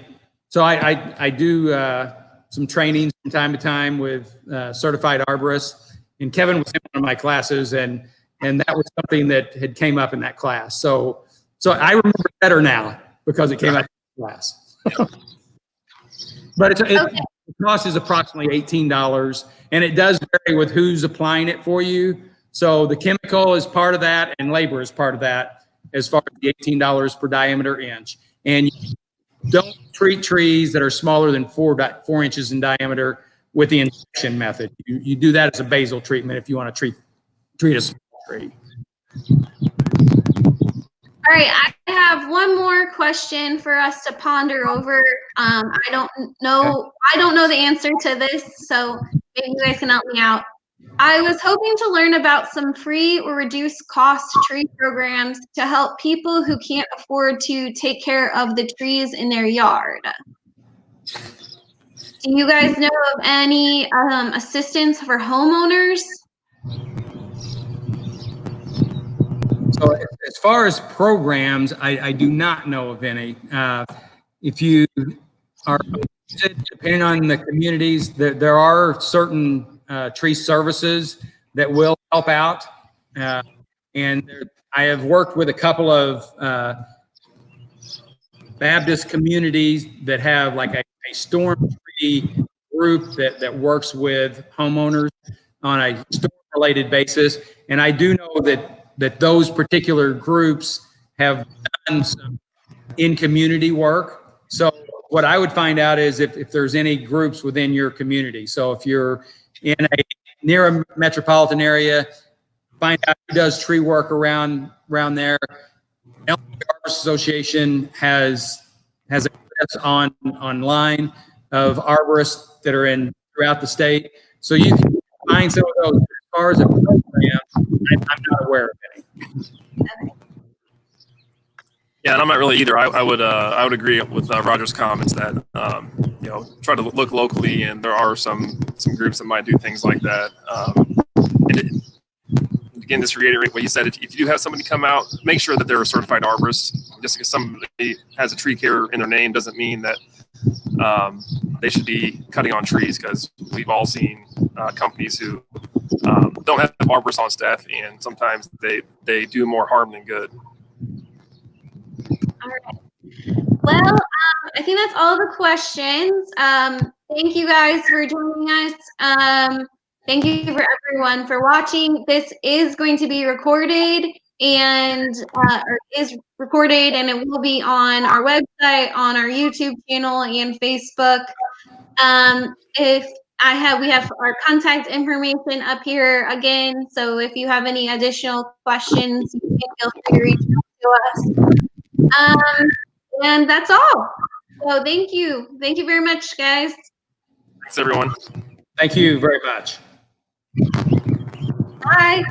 So I do some trainings from time to time with certified arborists, and Kevin was in one of my classes, and that was something that had came up in that class. So I remember better now because it came up in class. But the cost is approximately $18, and it does vary with who's applying it for you. So the chemical is part of that, and labor is part of that, as far as the $18 per diameter inch. And you don't treat trees that are smaller than 4 inches in diameter with the injection method. You do that as a basal treatment if you want to treat a small tree. All right, I have one more question for us to ponder over. I don't know the answer to this, so maybe you guys can help me out. I was hoping to learn about some free or reduced cost tree programs to help people who can't afford to take care of the trees in their yard. Do you guys know of any assistance for homeowners? So as far as programs, I do not know of any. If you are depending on the communities, there are certain tree services that will help out. And I have worked with a couple of Baptist communities that have like a storm tree group that works with homeowners on a storm-related basis. And I do know that those particular groups have done some in-community work. So what I would find out is if there's any groups within your community. So if you're near a metropolitan area, find out who does tree work around there. Arborist Association has a list online of arborists that are throughout the state. So you can find some of those. As far as a program, I'm not aware of any. Yeah, and I'm not really either. I would agree with Roger's comments that try to look locally, and there are some groups that might do things like that. Again, just reiterate what you said. If you do have somebody come out, make sure that they're a certified arborist. Just because somebody has a tree care in their name doesn't mean that they should be cutting on trees, because we've all seen companies who don't have arborists on staff, and sometimes they do more harm than good. All right. Well, I think that's all the questions. Thank you guys for joining us. Thank you for everyone for watching. This is going to be recorded and it will be on our website, on our YouTube channel, and Facebook. We have our contact information up here again. So if you have any additional questions, you can feel free to reach out to us. And that's all. So thank you. Thank you very much, guys. Thanks, everyone. Thank you very much. Bye.